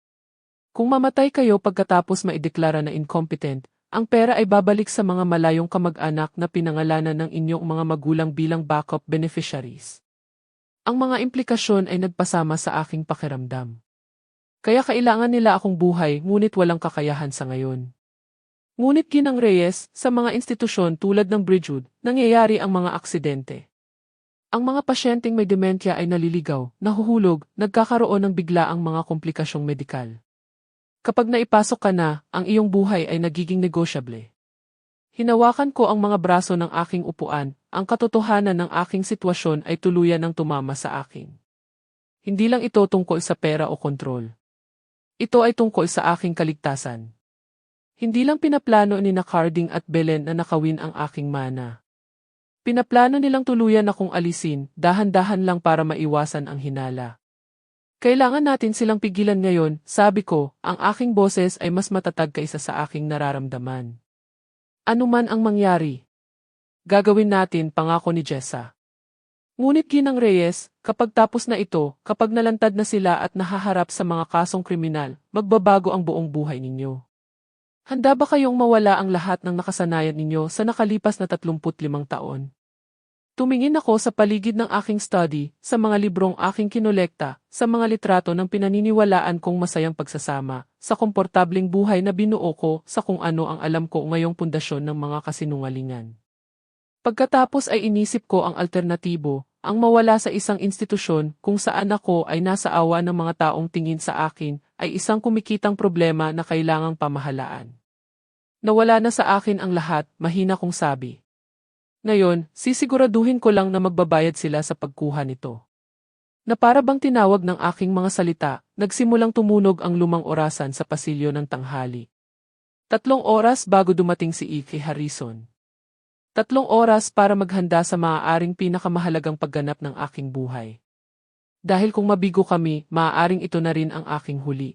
Kung mamatay kayo pagkatapos maideklara na incompetent, ang pera ay babalik sa mga malayong kamag-anak na pinangalanan ng inyong mga magulang bilang backup beneficiaries. Ang mga implikasyon ay nagpasama sa aking pakiramdam. Kaya kailangan nila akong buhay ngunit walang kakayahan sa ngayon. Ngunit Ginang Reyes, sa mga institusyon tulad ng Bridgewood, nangyayari ang mga aksidente. Ang mga pasyenteng may dementia ay naliligaw, nahuhulog, nagkakaroon ng biglaang mga komplikasyong medikal. Kapag naipasok ka na, ang iyong buhay ay nagiging negosyable. Hinawakan ko ang mga braso ng aking upuan, ang katotohanan ng aking sitwasyon ay tuluyan ng tumama sa akin. Hindi lang ito tungkol sa pera o kontrol. Ito ay tungkol sa aking kaligtasan. Hindi lang pinaplano ni na Carding at Belen na nakawin ang aking mana. Pinaplano nilang tuluyan akong alisin, dahan-dahan lang para maiwasan ang hinala. Kailangan natin silang pigilan ngayon, sabi ko, ang aking boses ay mas matatag kaysa sa aking nararamdaman. Ano man ang mangyari, gagawin natin, pangako ni Jessa. Ngunit Ginang Reyes, kapag tapos na ito, kapag nalantad na sila at nahaharap sa mga kasong kriminal, magbabago ang buong buhay ninyo. Handa ba kayong mawala ang lahat ng nakasanayan ninyo sa nakalipas na 35 taon? Tumingin ako sa paligid ng aking study, sa mga librong aking kinolekta, sa mga litrato ng pinaniniwalaan kong masayang pagsasama, sa komportabling buhay na binuo ko sa kung ano ang alam ko ngayong pundasyon ng mga kasinungalingan. Pagkatapos ay inisip ko ang alternatibo, ang mawala sa isang institusyon kung saan ako ay nasa awa ng mga taong tingin sa akin ay isang kumikitang problema na kailangang pamahalaan. Nawala na sa akin ang lahat, mahina kong sabi. Ngayon, sisiguraduhin ko lang na magbabayad sila sa pagkuha nito. Na para bang tinawag ng aking mga salita, nagsimulang tumunog ang lumang orasan sa pasilyo ng tanghali. 3 oras bago dumating si E.K. Harrison. 3 oras para maghanda sa maaaring pinakamahalagang pagganap ng aking buhay. Dahil kung mabigo kami, maaaring ito na rin ang aking huli.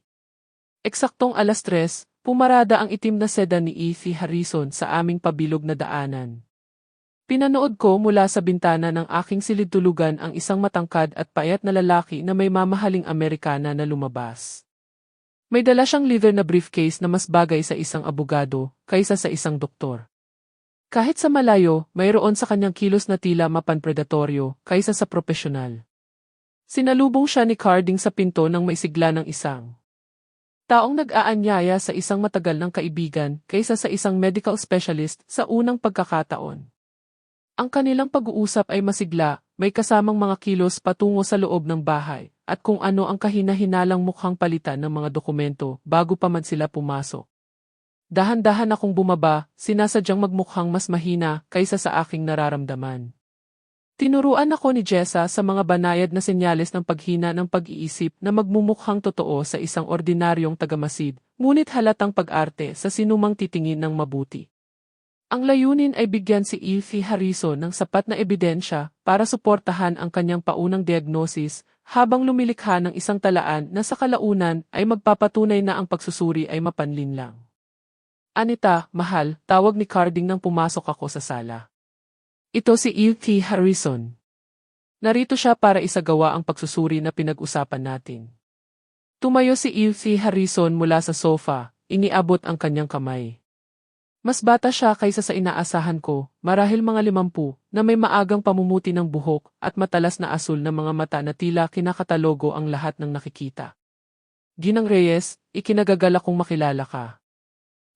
Eksaktong 3:00, pumarada ang itim na sedan ni E.K. Harrison sa aming pabilog na daanan. Pinanood ko mula sa bintana ng aking silid-tulugan ang isang matangkad at payat na lalaki na may mamahaling Amerikana na lumabas. May dala siyang leather na briefcase na mas bagay sa isang abogado kaysa sa isang doktor. Kahit sa malayo, mayroon sa kanyang kilos na tila mapanpredatoryo kaysa sa propesyonal. Sinalubong siya ni Carding sa pinto ng maisigla ng isang taong nag-aanyaya sa isang matagal ng kaibigan kaysa sa isang medical specialist sa unang pagkakataon. Ang kanilang pag-uusap ay masigla, may kasamang mga kilos patungo sa loob ng bahay, at kung ano ang kahina-hinalang mukhang palitan ng mga dokumento bago pa man sila pumasok. Dahan-dahan akong bumaba, sinasadyang magmukhang mas mahina kaysa sa aking nararamdaman. Tinuruan ako ni Jessa sa mga banayad na senyales ng paghina ng pag-iisip na magmumukhang totoo sa isang ordinaryong tagamasid, ngunit halatang pag-arte sa sinumang titingin ng mabuti. Ang layunin ay bigyan si E.K. Harrison ng sapat na ebidensya para suportahan ang kanyang paunang diagnosis habang lumilikha ng isang talaan na sa kalaunan ay magpapatunay na ang pagsusuri ay mapanlinlang. Anita, mahal, tawag ni Carding nang pumasok ako sa sala. Ito si E.K. Harrison. Narito siya para isagawa ang pagsusuri na pinag-usapan natin. Tumayo si E.K. Harrison mula sa sofa, iniabot ang kanyang kamay. Mas bata siya kaysa sa inaasahan ko, marahil mga 50, na may maagang pamumuti ng buhok at matalas na asul na mga mata na tila kinakatalogo ang lahat ng nakikita. Ginang Reyes, ikinagagalak kong makilala ka.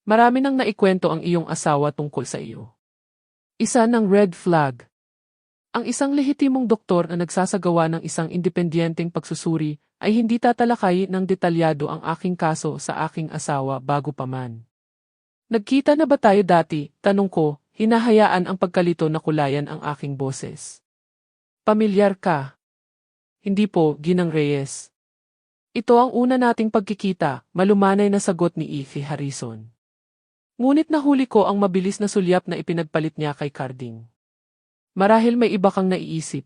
Marami nang naikwento ang iyong asawa tungkol sa iyo. Isa ng red flag. Ang isang lehitimong doktor na nagsasagawa ng isang independenteng pagsusuri ay hindi tatalakay ng detalyado ang aking kaso sa aking asawa bago pa man. Nagkita na ba tayo dati? Tanong ko, hinahayaan ang pagkalito na kulayan ang aking boses. Pamilyar ka? Hindi po, Ginang Reyes. Ito ang una nating pagkikita, malumanay na sagot ni Effie Harrison. Ngunit nahuli ko ang mabilis na sulyap na ipinagpalit niya kay Carding. Marahil may iba kang naiisip.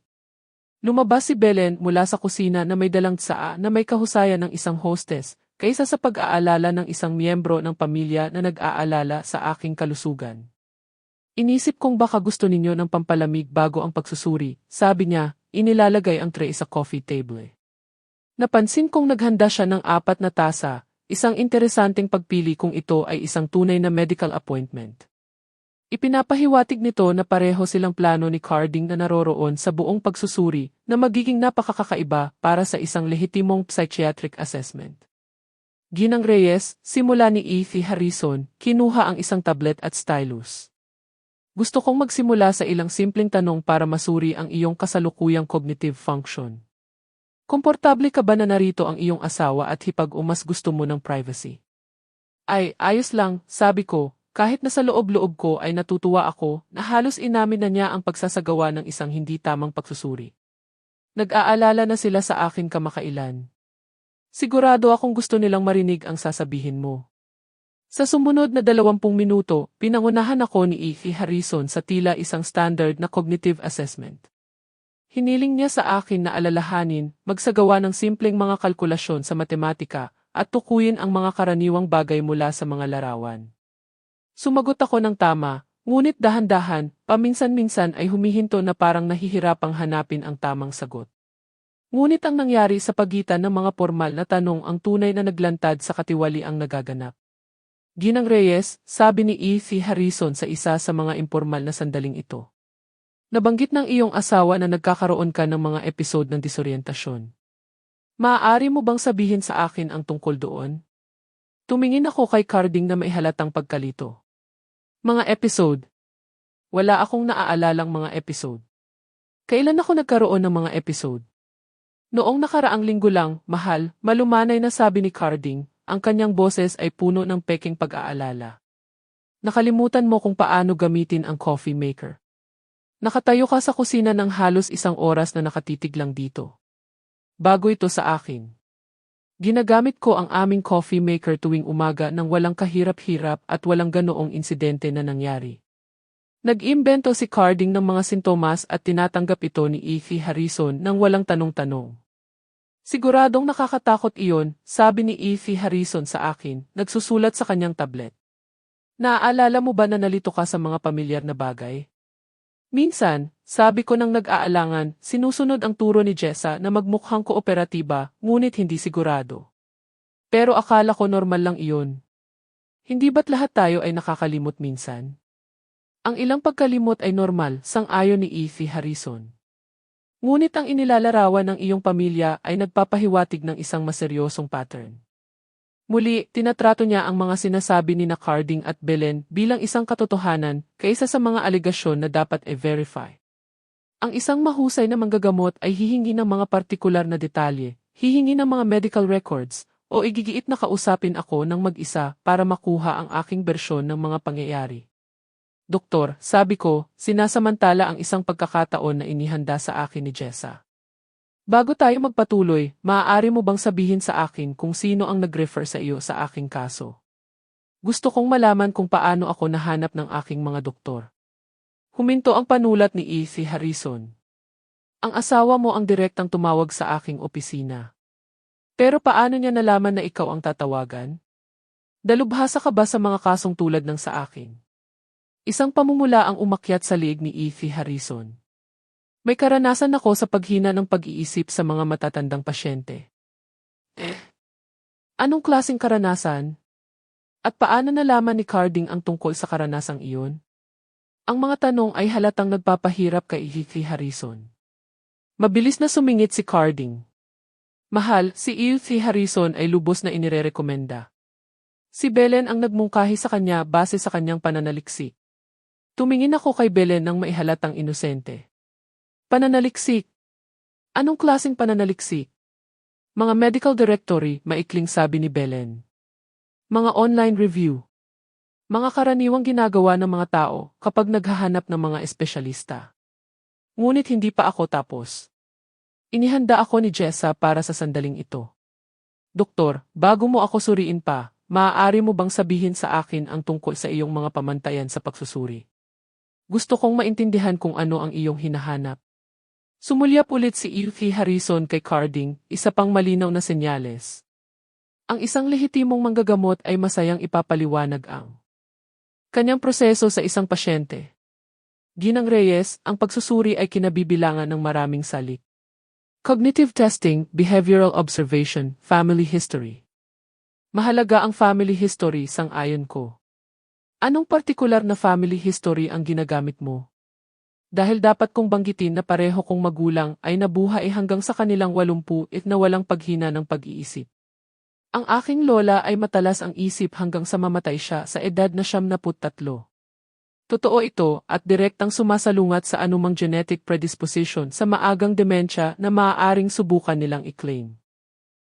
Lumabas si Belen mula sa kusina na may dalang tsaa na may kahusayan ng isang hostess, kaysa sa pag-aalala ng isang miyembro ng pamilya na nag-aalala sa aking kalusugan. Inisip kong baka gusto ninyo ng pampalamig bago ang pagsusuri, sabi niya, inilalagay ang tray sa coffee table. Napansin kong naghanda siya ng 4 na tasa, isang interesanteng pagpili kung ito ay isang tunay na medical appointment. Ipinapahiwatig nito na pareho silang plano ni Carding na naroroon sa buong pagsusuri na magiging napakakaiba para sa isang lehitimong psychiatric assessment. Ginang Reyes, simula ni Effie Harrison, kinuha ang isang tablet at stylus. Gusto kong magsimula sa ilang simpleng tanong para masuri ang iyong kasalukuyang cognitive function. Komportable ka ba na narito ang iyong asawa at hipag o mas gusto mo ng privacy? Ay, ayos lang, sabi ko, kahit na sa loob-loob ko ay natutuwa ako na halos inamin na niya ang pagsasagawa ng isang hindi tamang pagsusuri. Nag-aalala na sila sa akin kamakailan. Sigurado akong gusto nilang marinig ang sasabihin mo. Sa sumunod na 20 minuto, pinangunahan ako ni Effie Harrison sa tila isang standard na cognitive assessment. Hiniling niya sa akin na alalahanin, magsagawa ng simpleng mga kalkulasyon sa matematika, at tukuyin ang mga karaniwang bagay mula sa mga larawan. Sumagot ako ng tama, ngunit dahan-dahan, paminsan-minsan ay humihinto na parang nahihirapang hanapin ang tamang sagot. Ngunit ang nangyari sa pagitan ng mga formal na tanong ang tunay na naglantad sa katiwaliang nagaganap. Ginang Reyes, sabi ni Effie Harrison sa isa sa mga impormal na sandaling ito. Nabanggit ng iyong asawa na nagkakaroon ka ng mga episode ng disorientasyon. Maaari mo bang sabihin sa akin ang tungkol doon? Tumingin ako kay Carding na may halatang pagkalito. Mga episode. Wala akong naaalalang mga episode. Kailan ako nagkaroon ng mga episode? Noong nakaraang linggo lang, mahal, malumanay na sabi ni Carding, ang kanyang boses ay puno ng peking pag-aalala. Nakalimutan mo kung paano gamitin ang coffee maker. Nakatayo ka sa kusina ng halos 1 oras na nakatitig lang dito. Bago ito sa akin. Ginagamit ko ang aming coffee maker tuwing umaga nang walang kahirap-hirap at walang ganoong insidente na nangyari. Nag-imbento si Carding ng mga sintomas at tinatanggap ito ni Effie Harrison nang walang tanong-tanong. Siguradong nakakatakot iyon, sabi ni Effie Harrison sa akin, nagsusulat sa kanyang tablet. Naaalala mo ba na nalito ka sa mga pamilyar na bagay? Minsan, sabi ko nang nag-aalangan, sinusunod ang turo ni Jessa na magmukhang kooperatiba, ngunit hindi sigurado. Pero akala ko normal lang iyon. Hindi ba't lahat tayo ay nakakalimot minsan? Ang ilang pagkalimot ay normal, sang-ayon ni Effie Harrison. Ngunit ang inilalarawan ng iyong pamilya ay nagpapahiwatig ng isang maseryosong pattern. Muli, tinatrato niya ang mga sinasabi ni na Carding at Belen bilang isang katotohanan kaysa sa mga alegasyon na dapat i-verify. Ang isang mahusay na manggagamot ay hihingi ng mga partikular na detalye, hihingi ng mga medical records, o igigiit na kausapin ako ng mag-isa para makuha ang aking bersyon ng mga pangyayari. Doktor, sabi ko, sinasamantala ang isang pagkakataon na inihanda sa akin ni Jessa. Bago tayo magpatuloy, maaari mo bang sabihin sa akin kung sino ang nag-refer sa iyo sa aking kaso? Gusto kong malaman kung paano ako nahanap ng aking mga doktor. Huminto ang panulat ni Effie Harrison. Ang asawa mo ang direktang tumawag sa aking opisina. Pero paano niya nalaman na ikaw ang tatawagan? Dalubhasa ka ba sa mga kasong tulad ng sa akin? Isang pamumula ang umakyat sa liig ni Effie Harrison. May karanasan ako sa paghina ng pag-iisip sa mga matatandang pasyente. Anong klaseng karanasan? At paano nalaman ni Carding ang tungkol sa karanasang iyon? Ang mga tanong ay halatang nagpapahirap kay Effie Harrison. Mabilis na sumingit si Carding. Mahal, si Effie Harrison ay lubos na inirerekomenda. Si Belen ang nagmungkahi sa kanya base sa kanyang pananaliksik. Tumingin ako kay Belen nang maihalatang inosente. Pananaliksik. Anong klaseng pananaliksik? Mga medical directory, maikling sabi ni Belen. Mga online review. Mga karaniwang ginagawa ng mga tao kapag naghahanap ng mga espesyalista. Ngunit hindi pa ako tapos. Inihanda ako ni Jessa para sa sandaling ito. Doktor, bago mo ako suriin pa, maaari mo bang sabihin sa akin ang tungkol sa iyong mga pamantayan sa pagsusuri? Gusto kong maintindihan kung ano ang iyong hinahanap. Sumulyap ulit si E.V. Harrison kay Carding, isa pang malinaw na senyales. Ang isang lehitimong manggagamot ay masayang ipapaliwanag ang kanyang proseso sa isang pasyente. Ginang Reyes, ang pagsusuri ay kinabibilangan ng maraming salik. Cognitive testing, behavioral observation, family history. Mahalaga ang family history, sang-ayon ko. Anong partikular na family history ang ginagamit mo? Dahil dapat kong banggitin na pareho kong magulang ay nabuhay hanggang sa kanilang 80 at na walang paghina ng pag-iisip. Ang aking lola ay matalas ang isip hanggang sa mamatay siya sa edad na 73. Totoo ito at direktang sumasalungat sa anumang genetic predisposition sa maagang demensya na maaaring subukan nilang i-claim.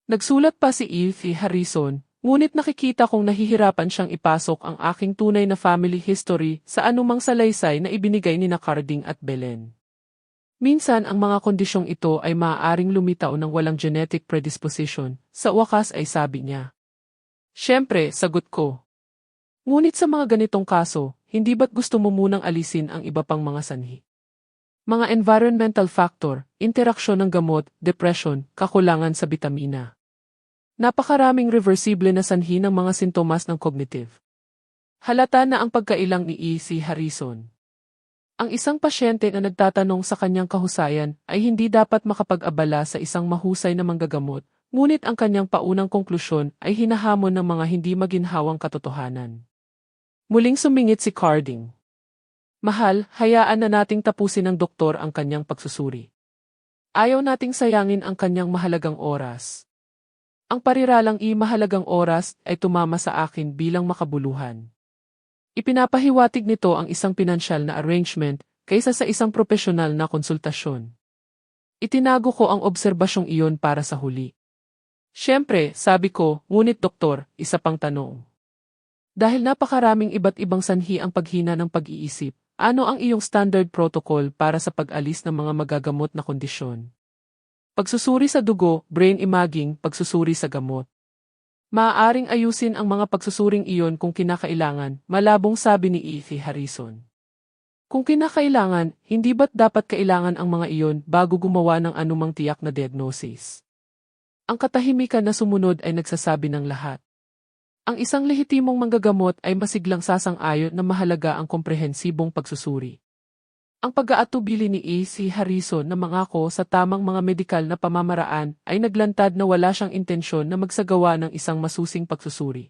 Nagsulat pa si E.V. Harrison, ngunit nakikita kong nahihirapan siyang ipasok ang aking tunay na family history sa anumang salaysay na ibinigay ni Carding at Belen. Minsan ang mga kondisyong ito ay maaaring lumitaw ng walang genetic predisposition, sa wakas ay sabi niya. Siyempre, sagot ko. Ngunit sa mga ganitong kaso, hindi ba't gusto mo munang alisin ang iba pang mga sanhi? Mga environmental factor, interaksyon ng gamot, depression, kakulangan sa bitamina. Napakaraming reversible na sanhi ng mga sintomas ng cognitive. Halata na ang pagkailang ni E.C. Harrison. Ang isang pasyente na nagtatanong sa kanyang kahusayan ay hindi dapat makapag-abala sa isang mahusay na manggagamot, ngunit ang kanyang paunang konklusyon ay hinahamon ng mga hindi maginhawang katotohanan. Muling sumingit si Carding. Mahal, hayaan na nating tapusin ng doktor ang kanyang pagsusuri. Ayaw nating sayangin ang kanyang mahalagang oras. Ang pariralang mahalagang oras ay tumama sa akin bilang makabuluhan. Ipinapahiwatig nito ang isang pinansyal na arrangement kaysa sa isang propesyonal na konsultasyon. Itinago ko ang obserbasyong iyon para sa huli. Siyempre, sabi ko, ngunit doktor, isa pang tanong. Dahil napakaraming iba't ibang sanhi ang paghina ng pag-iisip, ano ang iyong standard protocol para sa pag-alis ng mga magagamot na kondisyon? Pagsusuri sa dugo, brain imaging, pagsusuri sa gamot. Maaaring ayusin ang mga pagsusuring iyon kung kinakailangan, malabong sabi ni E.V. Harrison. Kung kinakailangan, hindi ba't dapat kailangan ang mga iyon bago gumawa ng anumang tiyak na diagnosis? Ang katahimikan na sumunod ay nagsasabi ng lahat. Ang isang lehitimong manggagamot ay masiglang sasang-ayon na mahalaga ang komprehensibong pagsusuri. Ang pag-aatubili ni E.C. Harrison na mangako sa tamang mga medikal na pamamaraan ay naglantad na wala siyang intensyon na magsagawa ng isang masusing pagsusuri.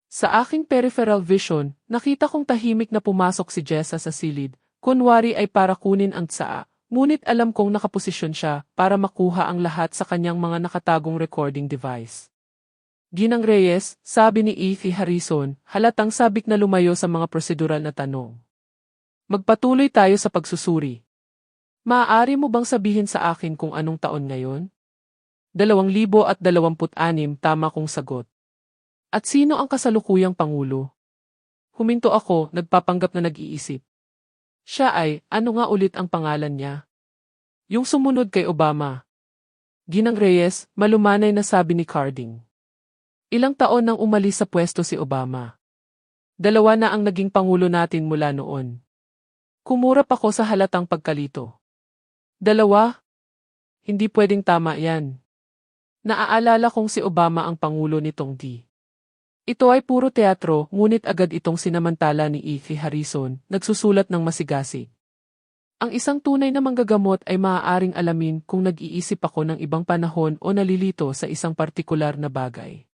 Sa aking peripheral vision, nakita kong tahimik na pumasok si Jessa sa silid, kunwari ay para kunin ang tsaa, ngunit alam kong nakaposisyon siya para makuha ang lahat sa kanyang mga nakatagong recording device. Ginang Reyes, sabi ni E.V. Harrison, halatang sabik na lumayo sa mga prosedural na tanong. Magpatuloy tayo sa pagsusuri. Maaari mo bang sabihin sa akin kung anong taon ngayon? 2026, tama kong sagot. At sino ang kasalukuyang pangulo? Huminto ako, nagpapanggap na nag-iisip. Siya ay, ano nga ulit ang pangalan niya? Yung sumunod kay Obama. Ginang Reyes, malumanay na sabi ni Carding. Ilang taon nang umalis sa pwesto si Obama. 2 na ang naging pangulo natin mula noon. Kumurap ako sa halatang pagkalito. 2? Hindi pwedeng tama yan. Naaalala kong si Obama ang pangulo nitong D. Ito ay puro teatro, ngunit agad itong sinamantala ni E.V. Harrison, nagsusulat ng masigasig. Ang isang tunay na manggagamot ay maaaring alamin kung nag-iisip ako ng ibang panahon o nalilito sa isang partikular na bagay.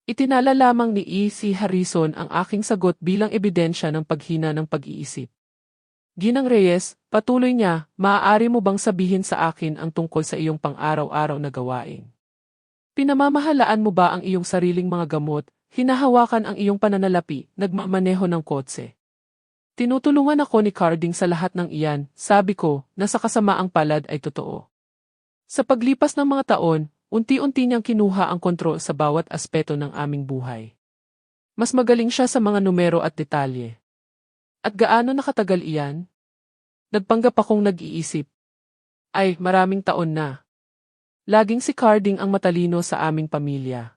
Itinala lamang ni E.C. Harrison ang aking sagot bilang ebidensya ng paghina ng pag-iisip. Ginang Reyes, patuloy niya, maaari mo bang sabihin sa akin ang tungkol sa iyong pang-araw-araw na gawain? Pinamamahalaan mo ba ang iyong sariling mga gamot, hinahawakan ang iyong pananalapi, nagmamaneho ng kotse? Tinutulungan ako ni Carding sa lahat ng iyan, sabi ko, na sa kasamaang palad ay totoo. Sa paglipas ng mga taon, unti-unti niyang kinuha ang kontrol sa bawat aspeto ng aming buhay. Mas magaling siya sa mga numero at detalye. At gaano nakatagal iyan? Nagpanggap akong nag-iisip. Ay, maraming taon na. Laging si Carding ang matalino sa aming pamilya.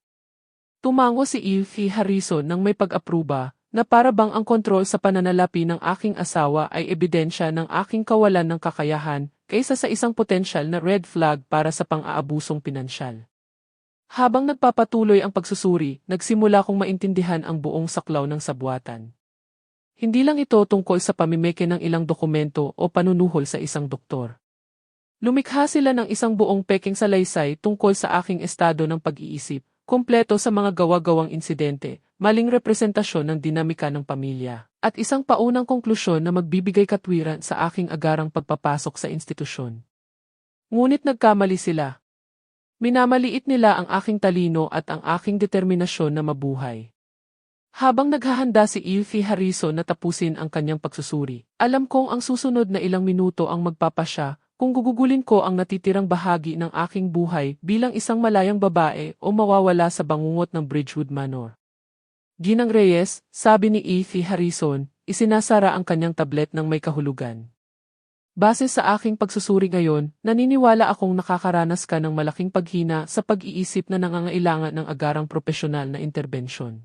Tumango si Evie Harrison nang may pag-apruba, na para bang ang kontrol sa pananalapi ng aking asawa ay ebidensya ng aking kawalan ng kakayahan, kaysa sa isang potensyal na red flag para sa pang-aabusong pinansyal. Habang nagpapatuloy ang pagsusuri, nagsimula kong maintindihan ang buong saklaw ng sabwatan. Hindi lang ito tungkol sa pamimeke ng ilang dokumento o panunuhol sa isang doktor. Lumikha sila ng isang buong peking salaysay tungkol sa aking estado ng pag-iisip, kumpleto sa mga gawa-gawang insidente, maling representasyon ng dinamika ng pamilya, at isang paunang konklusyon na magbibigay katwiran sa aking agarang pagpapasok sa institusyon. Ngunit nagkamali sila. Minamaliit nila ang aking talino at ang aking determinasyon na mabuhay. Habang naghahanda si Evie Harrison na tapusin ang kanyang pagsusuri, alam kong ang susunod na ilang minuto ang magpapasya kung gugugulin ko ang natitirang bahagi ng aking buhay bilang isang malayang babae o mawawala sa bangungot ng Bridgewood Manor. Ginang Reyes, sabi ni Evie Harrison, isinasara ang kanyang tablet ng may kahulugan. Base sa aking pagsusuri ngayon, naniniwala akong nakakaranas ka ng malaking paghina sa pag-iisip na nangangailangan ng agarang propesyonal na interbensyon.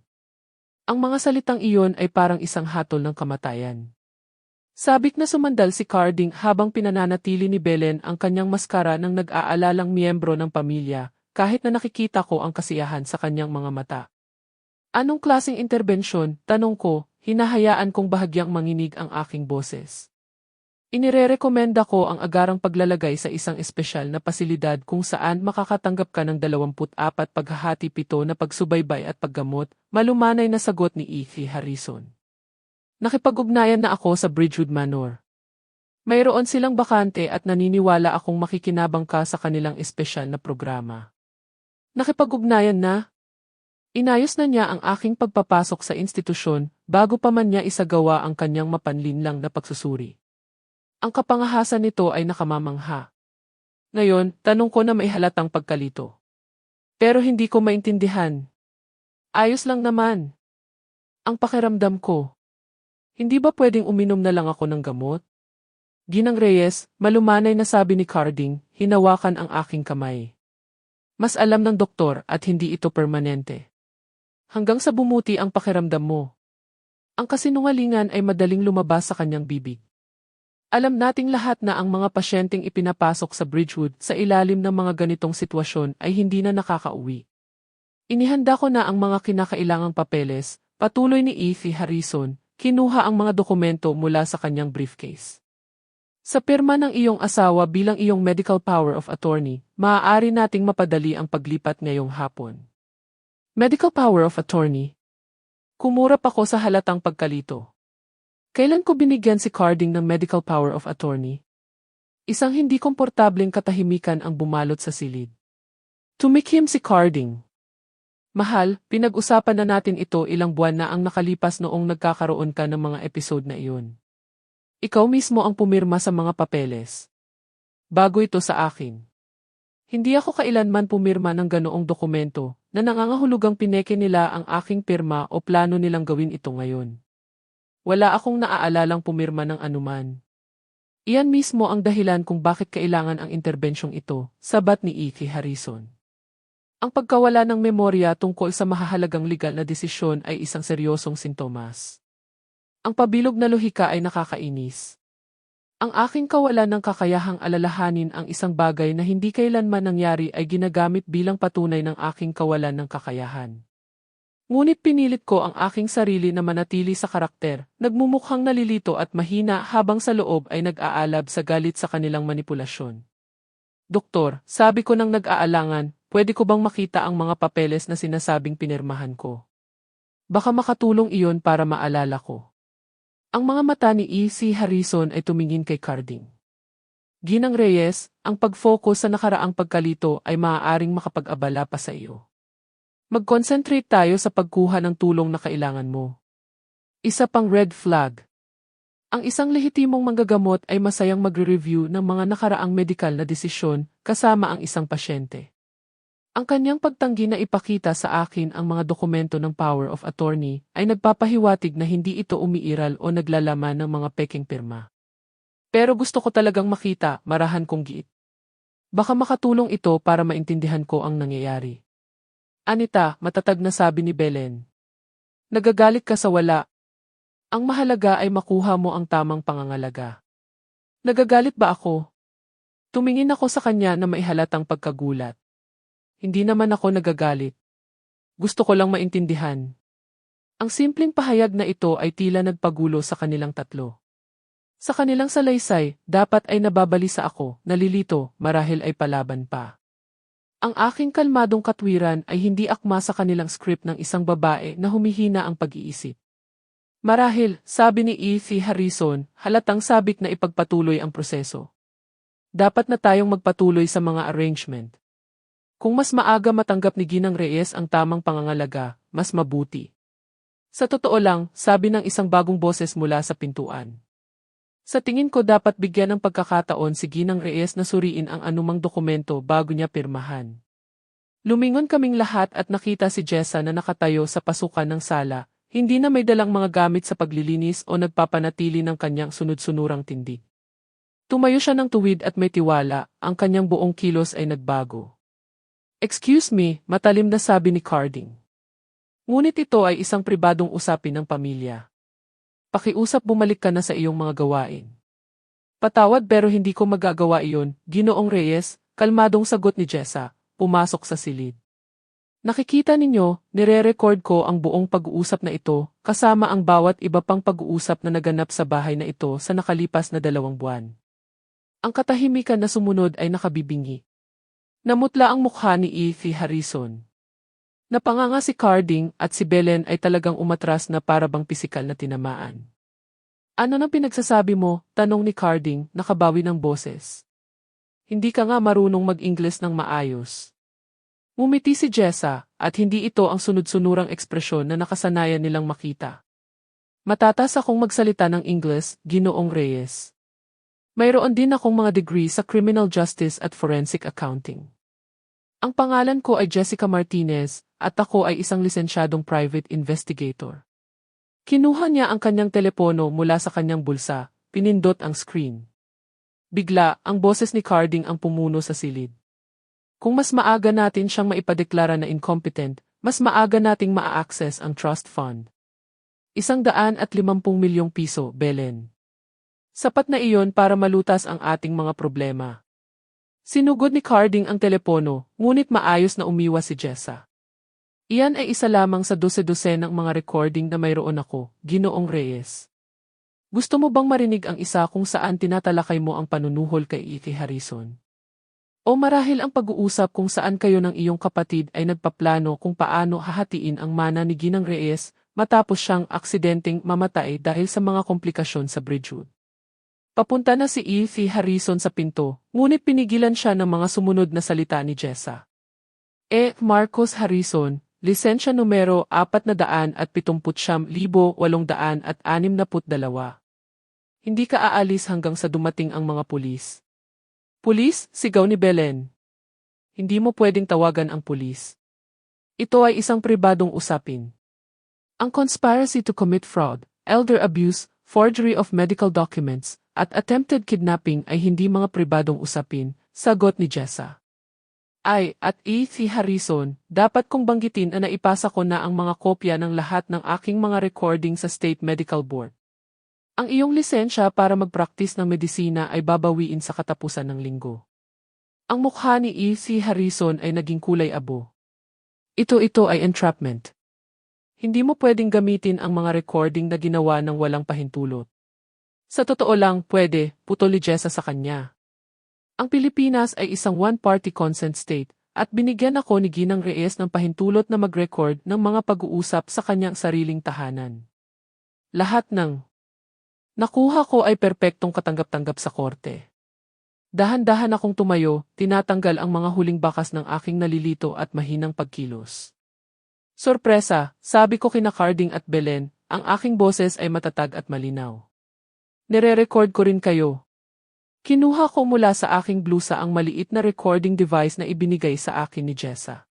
Ang mga salitang iyon ay parang isang hatol ng kamatayan. Sabik na sumandal si Carding habang pinananatili ni Belen ang kanyang maskara ng nag-aalalang miyembro ng pamilya, kahit na nakikita ko ang kasiyahan sa kanyang mga mata. Anong klaseng interbensyon, tanong ko, hinahayaan kong bahagyang manginig ang aking boses. Inirerekomenda ko ang agarang paglalagay sa isang espesyal na pasilidad kung saan makakatanggap ka ng 24 paghahati-7 na pagsubaybay at paggamot, malumanay na sagot ni Evie Harrison. Nakipag-ugnayan na ako sa Bridgewood Manor. Mayroon silang bakante at naniniwala akong makikinabang ka sa kanilang espesyal na programa. Nakipag-ugnayan na? Inayos na niya ang aking pagpapasok sa institusyon bago pa man niya isagawa ang kanyang mapanlinlang na pagsusuri. Ang kapangahasan nito ay nakamamangha. Ngayon, tanong ko na may halatang pagkalito. Pero hindi ko maintindihan. Ayos lang naman. Ang pakiramdam ko. Hindi ba pwedeng uminom na lang ako ng gamot? Ginang Reyes, malumanay na sabi ni Carding, hinawakan ang aking kamay. Mas alam ng doktor at hindi ito permanente. Hanggang sa bumuti ang pakiramdam mo. Ang kasinungalingan ay madaling lumabas sa kanyang bibig. Alam nating lahat na ang mga pasyenteng ipinapasok sa Bridgewood sa ilalim ng mga ganitong sitwasyon ay hindi na nakakauwi. Inihanda ko na ang mga kinakailangang papeles, patuloy ni Evie Harrison, kinuha ang mga dokumento mula sa kanyang briefcase. Sa pirma ng iyong asawa bilang iyong medical power of attorney, maaari nating mapadali ang paglipat ngayong hapon. Medical power of attorney? Kumurap ako sa halatang pagkalito. Kailan ko binigyan si Carding ng medical power of attorney? Isang hindi komportableng katahimikan ang bumalot sa silid. Tumikhim si Carding. Mahal, pinag-usapan na natin ito ilang buwan na ang nakalipas noong nagkakaroon ka ng mga episode na iyon. Ikaw mismo ang pumirma sa mga papeles. Bago ito sa akin. Hindi ako kailanman pumirma ng ganoong dokumento na nangangahulugang pineke nila ang aking pirma o plano nilang gawin ito ngayon. Wala akong naaalalang pumirma ng anuman. Iyan mismo ang dahilan kung bakit kailangan ang interbensyong ito, sabat ni Evie Harrison. Ang pagkawala ng memorya tungkol sa mahahalagang legal na desisyon ay isang seryosong sintomas. Ang pabilog na lohika ay nakakainis. Ang aking kawalan ng kakayahang alalahanin ang isang bagay na hindi kailanman nangyari ay ginagamit bilang patunay ng aking kawalan ng kakayahan. Ngunit pinilit ko ang aking sarili na manatili sa karakter, nagmumukhang nalilito at mahina habang sa loob ay nag-aalab sa galit sa kanilang manipulasyon. Doktor, sabi ko nang nag-aalangan, pwede ko bang makita ang mga papeles na sinasabing pinirmahan ko? Baka makatulong iyon para maalala ko. Ang mga mata ni Evie Harrison ay tumingin kay Carding. Ginang Reyes, ang pag-focus sa nakaraang pagkalito ay maaaring makapag-abala pa sa iyo. Mag-concentrate tayo sa pagkuha ng tulong na kailangan mo. Isa pang red flag. Ang isang lehitimong manggagamot ay masayang magre-review ng mga nakaraang medikal na desisyon kasama ang isang pasyente. Ang kanyang pagtanggi na ipakita sa akin ang mga dokumento ng power of attorney ay nagpapahiwatig na hindi ito umiiral o naglalaman ng mga peking pirma. Pero gusto ko talagang makita, marahan kong giit. Baka makatulong ito para maintindihan ko ang nangyayari. Anita, matatag na sabi ni Belen. Nagagalit ka sa wala. Ang mahalaga ay makuha mo ang tamang pangangalaga. Nagagalit ba ako? Tumingin ako sa kanya na maihalatang pagkagulat. Hindi naman ako nagagalit. Gusto ko lang maintindihan. Ang simpleng pahayag na ito ay tila nagpagulo sa kanilang tatlo. Sa kanilang salaysay, dapat ay nababalisa ako, nalilito, marahil ay palaban pa. Ang aking kalmadong katwiran ay hindi akma sa kanilang script ng isang babae na humihina ang pag-iisip. Marahil, sabi ni E.F. Harrison, halatang sabik na ipagpatuloy ang proseso. Dapat na tayong magpatuloy sa mga arrangement. Kung mas maaga matanggap ni Ginang Reyes ang tamang pangangalaga, mas mabuti. Sa totoo lang, sabi ng isang bagong boses mula sa pintuan. Sa tingin ko dapat bigyan ng pagkakataon si Ginang Reyes na suriin ang anumang dokumento bago niya pirmahan. Lumingon kaming lahat at nakita si Jessa na nakatayo sa pasukan ng sala, hindi na may dalang mga gamit sa paglilinis o nagpapanatili ng kanyang sunod-sunurang tindig. Tumayo siya ng tuwid at may tiwala, ang kanyang buong kilos ay nagbago. Excuse me, matalim na sabi ni Carding. Ngunit ito ay isang pribadong usapin ng pamilya. Pakiusap bumalik ka na sa iyong mga gawain. Patawad pero hindi ko magagawa iyon, Ginoong Reyes, kalmadong sagot ni Jessa, pumasok sa silid. Nakikita ninyo, nire-record ko ang buong pag-uusap na ito, kasama ang bawat iba pang pag-uusap na naganap sa bahay na ito sa nakalipas na 2 buwan. Ang katahimikan na sumunod ay nakabibingi. Namutla ang mukha ni E.F. Harrison. Napanganga si Carding at si Belen ay talagang umatras na para bang pisikal na tinamaan. Ano nang pinagsasabi mo? Tanong ni Carding, nakabawi ng boses. Hindi ka nga marunong mag-Ingles ng maayos. Ngumiti si Jessa, at hindi ito ang sunod-sunurang ekspresyon na nakasanayan nilang makita. Matatas akong magsalita ng Ingles, Ginoong Reyes. Mayroon din akong mga degree sa Criminal Justice at Forensic Accounting. Ang pangalan ko ay Jessica Martinez, at ako ay isang lisensyadong private investigator. Kinuha niya ang kanyang telepono mula sa kanyang bulsa, pinindot ang screen. Bigla, ang boses ni Carding ang pumuno sa silid. Kung mas maaga natin siyang maipadeklara na incompetent, mas maaga nating maa-access ang trust fund. 150 milyong piso, Belen. Sapat na iyon para malutas ang ating mga problema. Sinugod ni Carding ang telepono, ngunit maayos na umiwas si Jessa. Iyan ay isa lamang sa 12 ng mga recording na mayroon ako, Ginoong Reyes. Gusto mo bang marinig ang isa kung saan tinatalakay mo ang panunuhol kay E.F. Harrison? O marahil ang pag-uusap kung saan kayo ng iyong kapatid ay nagpaplano kung paano hahatiin ang mana ni Ginang Reyes matapos siyang aksidenteng mamatay dahil sa mga komplikasyon sa Bridgewood. Papunta na si E.F. Harrison sa pinto, ngunit pinigilan siya ng mga sumunod na salita ni Jessa. Marcos Harrison, lisensya numero 479,862. Hindi ka aalis hanggang sa dumating ang mga pulis. Pulis, sigaw ni Belen. Hindi mo pwedeng tawagan ang pulis. Ito ay isang pribadong usapin. Ang conspiracy to commit fraud, elder abuse, forgery of medical documents, at attempted kidnapping ay hindi mga pribadong usapin, sagot ni Jessa. At E.F. Harrison, dapat kong banggitin na naipasa ko na ang mga kopya ng lahat ng aking mga recording sa State Medical Board. Ang iyong lisensya para mag-practice ng medisina ay babawiin sa katapusan ng linggo. Ang mukha ni E.F. Harrison ay naging kulay abo. Ito ay entrapment. Hindi mo pwedeng gamitin ang mga recording na ginawa ng walang pahintulot. Sa totoo lang, pwede, putol ni Jessa sa kanya. Ang Pilipinas ay isang one-party consent state, at binigyan ako ni Ginang Reyes ng pahintulot na mag-record ng mga pag-uusap sa kanyang sariling tahanan. Lahat ng nakuha ko ay perpektong katanggap-tanggap sa korte. Dahan-dahan akong tumayo, tinatanggal ang mga huling bakas ng aking nalilito at mahinang pagkilos. Sorpresa, sabi ko kina Carding at Belen, ang aking boses ay matatag at malinaw. Nire-record ko rin kayo. Kinuha ko mula sa aking blusa ang maliit na recording device na ibinigay sa akin ni Jessa.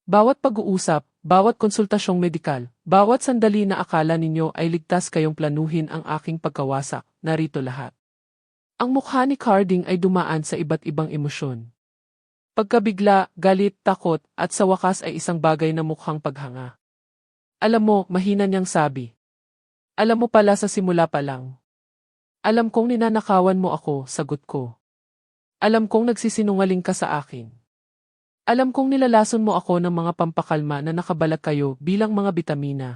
Bawat pag-uusap, bawat konsultasyong medikal, bawat sandali na akala ninyo ay ligtas kayong planuhin ang aking pagkawasak, narito lahat. Ang mukha ni Carding ay dumaan sa iba't ibang emosyon. Pagkabigla, galit, takot, at sa wakas ay isang bagay na mukhang paghanga. Alam mo, mahina niyang sabi. Alam mo pala sa simula pa lang. Alam kong ninanakawan mo ako, sagot ko. Alam kong nagsisinungaling ka sa akin. Alam kong nilalason mo ako ng mga pampakalma na nakabalag kayo bilang mga bitamina.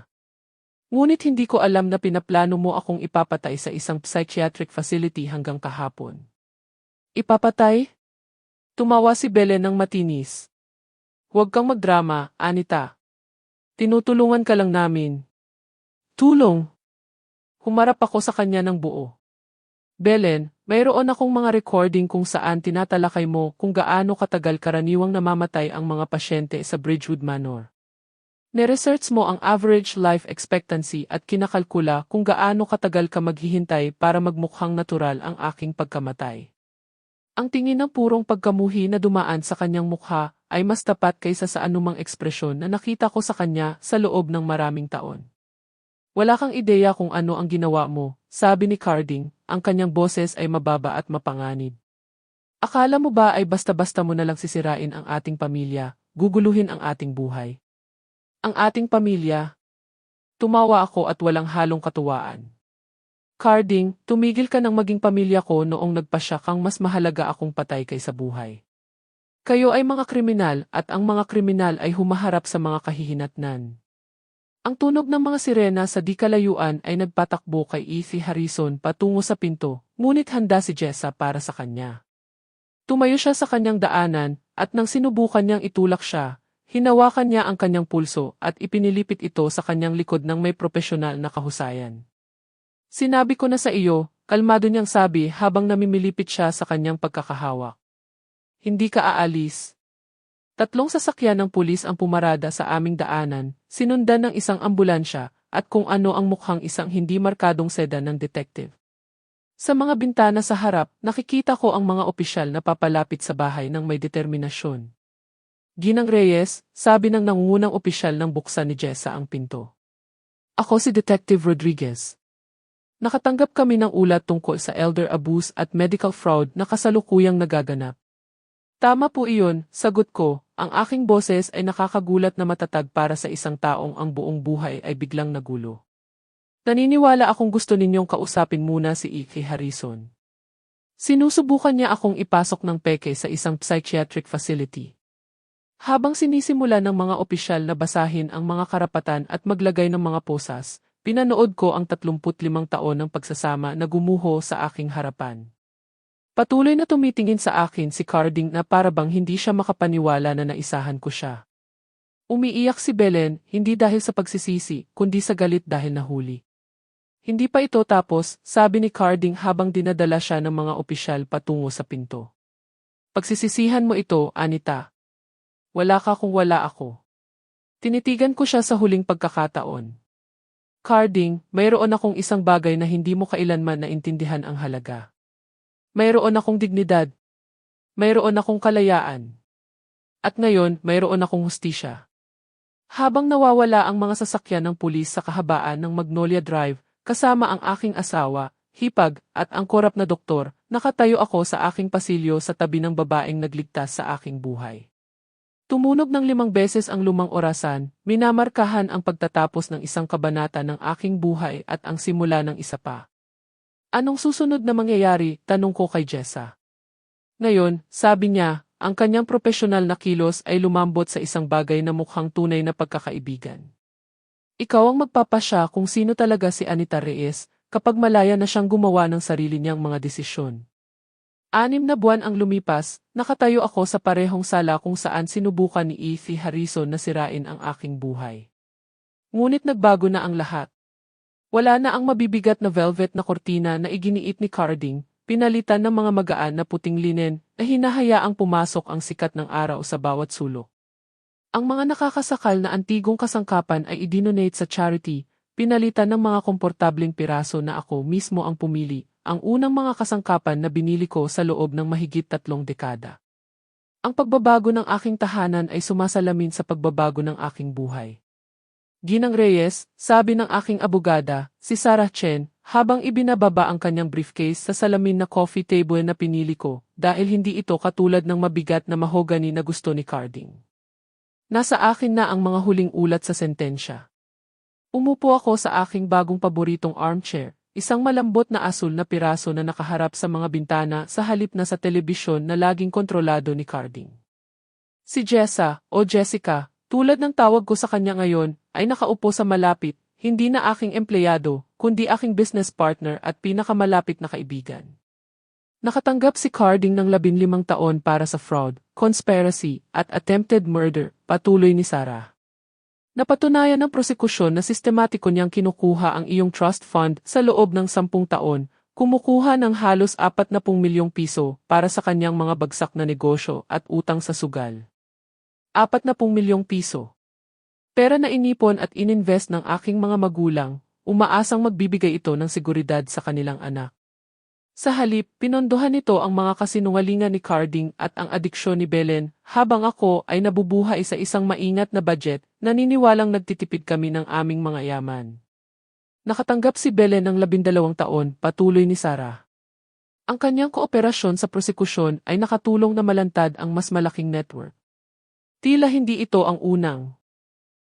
Ngunit hindi ko alam na pinaplano mo akong ipapatay sa isang psychiatric facility hanggang kahapon. Ipapatay? Tumawa si Belen ng matinis. Huwag kang magdrama, Anita. Tinutulungan ka lang namin. Tulong? Humarap ako sa kanya ng buo. Belen, mayroon akong mga recording kung saan tinatalakay mo kung gaano katagal karaniwang namamatay ang mga pasyente sa Bridgewood Manor. Niresearch mo ang average life expectancy at kinakalkula kung gaano katagal ka maghihintay para magmukhang natural ang aking pagkamatay. Ang tingin ng purong pagkamuhi na dumaan sa kanyang mukha ay mas tapat kaysa sa anumang ekspresyon na nakita ko sa kanya sa loob ng maraming taon. Wala kang ideya kung ano ang ginawa mo, sabi ni Carding, ang kanyang boses ay mababa at mapanganib. Akala mo ba ay basta-basta mo na lang sisirain ang ating pamilya, guguluhin ang ating buhay? Ang ating pamilya? Tumawa ako at walang halong katuwaan. Carding, tumigil ka ng maging pamilya ko noong nagpasya kang mas mahalaga akong patay kaysa buhay. Kayo ay mga kriminal at ang mga kriminal ay humaharap sa mga kahihinatnan. Ang tunog ng mga sirena sa di kalayuan ay nagpatakbo kay Effie Harrison patungo sa pinto, ngunit handa si Jessa para sa kanya. Tumayo siya sa kanyang daanan at nang sinubukan niyang itulak siya, hinawakan niya ang kanyang pulso at ipinilipit ito sa kanyang likod ng may propesyonal na kahusayan. Sinabi ko na sa iyo, kalmado niyang sabi habang namimilipit siya sa kanyang pagkakahawak. Hindi ka aalis. 3 sasakyan ng pulis ang pumarada sa aming daanan, sinundan ng isang ambulansya, at kung ano ang mukhang isang hindi markadong sedan ng detective. Sa mga bintana sa harap, nakikita ko ang mga opisyal na papalapit sa bahay ng may determinasyon. Ginang Reyes, sabi ng nangungunang opisyal nang buksan ni Jessa ang pinto. Ako si Detective Rodriguez. Nakatanggap kami ng ulat tungkol sa elder abuse at medical fraud na kasalukuyang nagaganap. Tama po iyon, sagot ko, ang aking boses ay nakakagulat na matatag para sa isang taong ang buong buhay ay biglang nagulo. Naniniwala akong gusto ninyong kausapin muna si Effie Harrison. Sinusubukan niya akong ipasok ng peke sa isang psychiatric facility. Habang sinisimula ng mga opisyal na basahin ang mga karapatan at maglagay ng mga posas, pinanood ko ang 35 taon ng pagsasama na gumuho sa aking harapan. Patuloy na tumitingin sa akin si Carding na para bang hindi siya makapaniwala na naisahan ko siya. Umiiyak si Belen, hindi dahil sa pagsisisi, kundi sa galit dahil nahuli. Hindi pa ito tapos, sabi ni Carding habang dinadala siya ng mga opisyal patungo sa pinto. Pagsisisihan mo ito, Anita. Wala ka kung wala ako. Tinitigan ko siya sa huling pagkakataon. Carding, mayroon akong isang bagay na hindi mo kailanman naintindihan ang halaga. Mayroon akong dignidad. Mayroon akong kalayaan. At ngayon, mayroon akong hustisya. Habang nawawala ang mga sasakyan ng pulis sa kahabaan ng Magnolia Drive, kasama ang aking asawa, hipag, at ang korap na doktor, nakatayo ako sa aking pasilyo sa tabi ng babaeng nagligtas sa aking buhay. Tumunog ng 5 beses ang lumang orasan, minamarkahan ang pagtatapos ng isang kabanata ng aking buhay at ang simula ng isa pa. Anong susunod na mangyayari, tanong ko kay Jessa. Ngayon, sabi niya, ang kanyang propesyonal na kilos ay lumambot sa isang bagay na mukhang tunay na pagkakaibigan. Ikaw ang magpapasya kung sino talaga si Anita Reyes kapag malaya na siyang gumawa ng sarili niyang mga desisyon. 6 na buwan ang lumipas, nakatayo ako sa parehong sala kung saan sinubukan ni Effie Harrison na sirain ang aking buhay. Ngunit nagbago na ang lahat. Wala na ang mabibigat na velvet na kortina na iginiit ni Carding, pinalitan ng mga magaan na puting linen na hinahayaang pumasok ang sikat ng araw sa bawat sulok. Ang mga nakakasakal na antigong kasangkapan ay idinonate sa charity, pinalitan ng mga komportableng piraso na ako mismo ang pumili. Ang unang mga kasangkapan na binili ko sa loob ng mahigit 3 dekada. Ang pagbabago ng aking tahanan ay sumasalamin sa pagbabago ng aking buhay. Ginang Reyes, sabi ng aking abogada, si Sarah Chen, habang ibinababa ang kanyang briefcase sa salamin na coffee table na pinili ko, dahil hindi ito katulad ng mabigat na mahogany na gusto ni Carding. Nasa akin na ang mga huling ulat sa sentensya. Umupo ako sa aking bagong paboritong armchair, isang malambot na asul na piraso na nakaharap sa mga bintana sa halip na sa telebisyon na laging kontrolado ni Carding. Si Jessa, o Jessica, tulad ng tawag ko sa kanya ngayon, ay nakaupo sa malapit, hindi na aking empleyado, kundi aking business partner at pinakamalapit na kaibigan. Nakatanggap si Carding ng 15 taon para sa fraud, conspiracy, at attempted murder, patuloy ni Sarah. Napatunayan ng prosekusyon na sistematiko niyang kinukuha ang iyong trust fund sa loob ng 10 taon, kumukuha ng halos 40 milyong piso para sa kanyang mga bagsak na negosyo at utang sa sugal. 40 milyong piso. Pera na inipon at ininvest ng aking mga magulang, umaasang magbibigay ito ng seguridad sa kanilang anak. Sa halip, pinondohan nito ang mga kasinungalingan ni Carding at ang adiksyon ni Belen, habang ako ay nabubuhay sa isang maingat na budget, naniniwalang nagtitipid kami ng aming mga yaman. Nakatanggap si Belen ng 12 taon, patuloy ni Sarah. Ang kanyang kooperasyon sa prosekusyon ay nakatulong na malantad ang mas malaking network. Tila hindi ito ang unang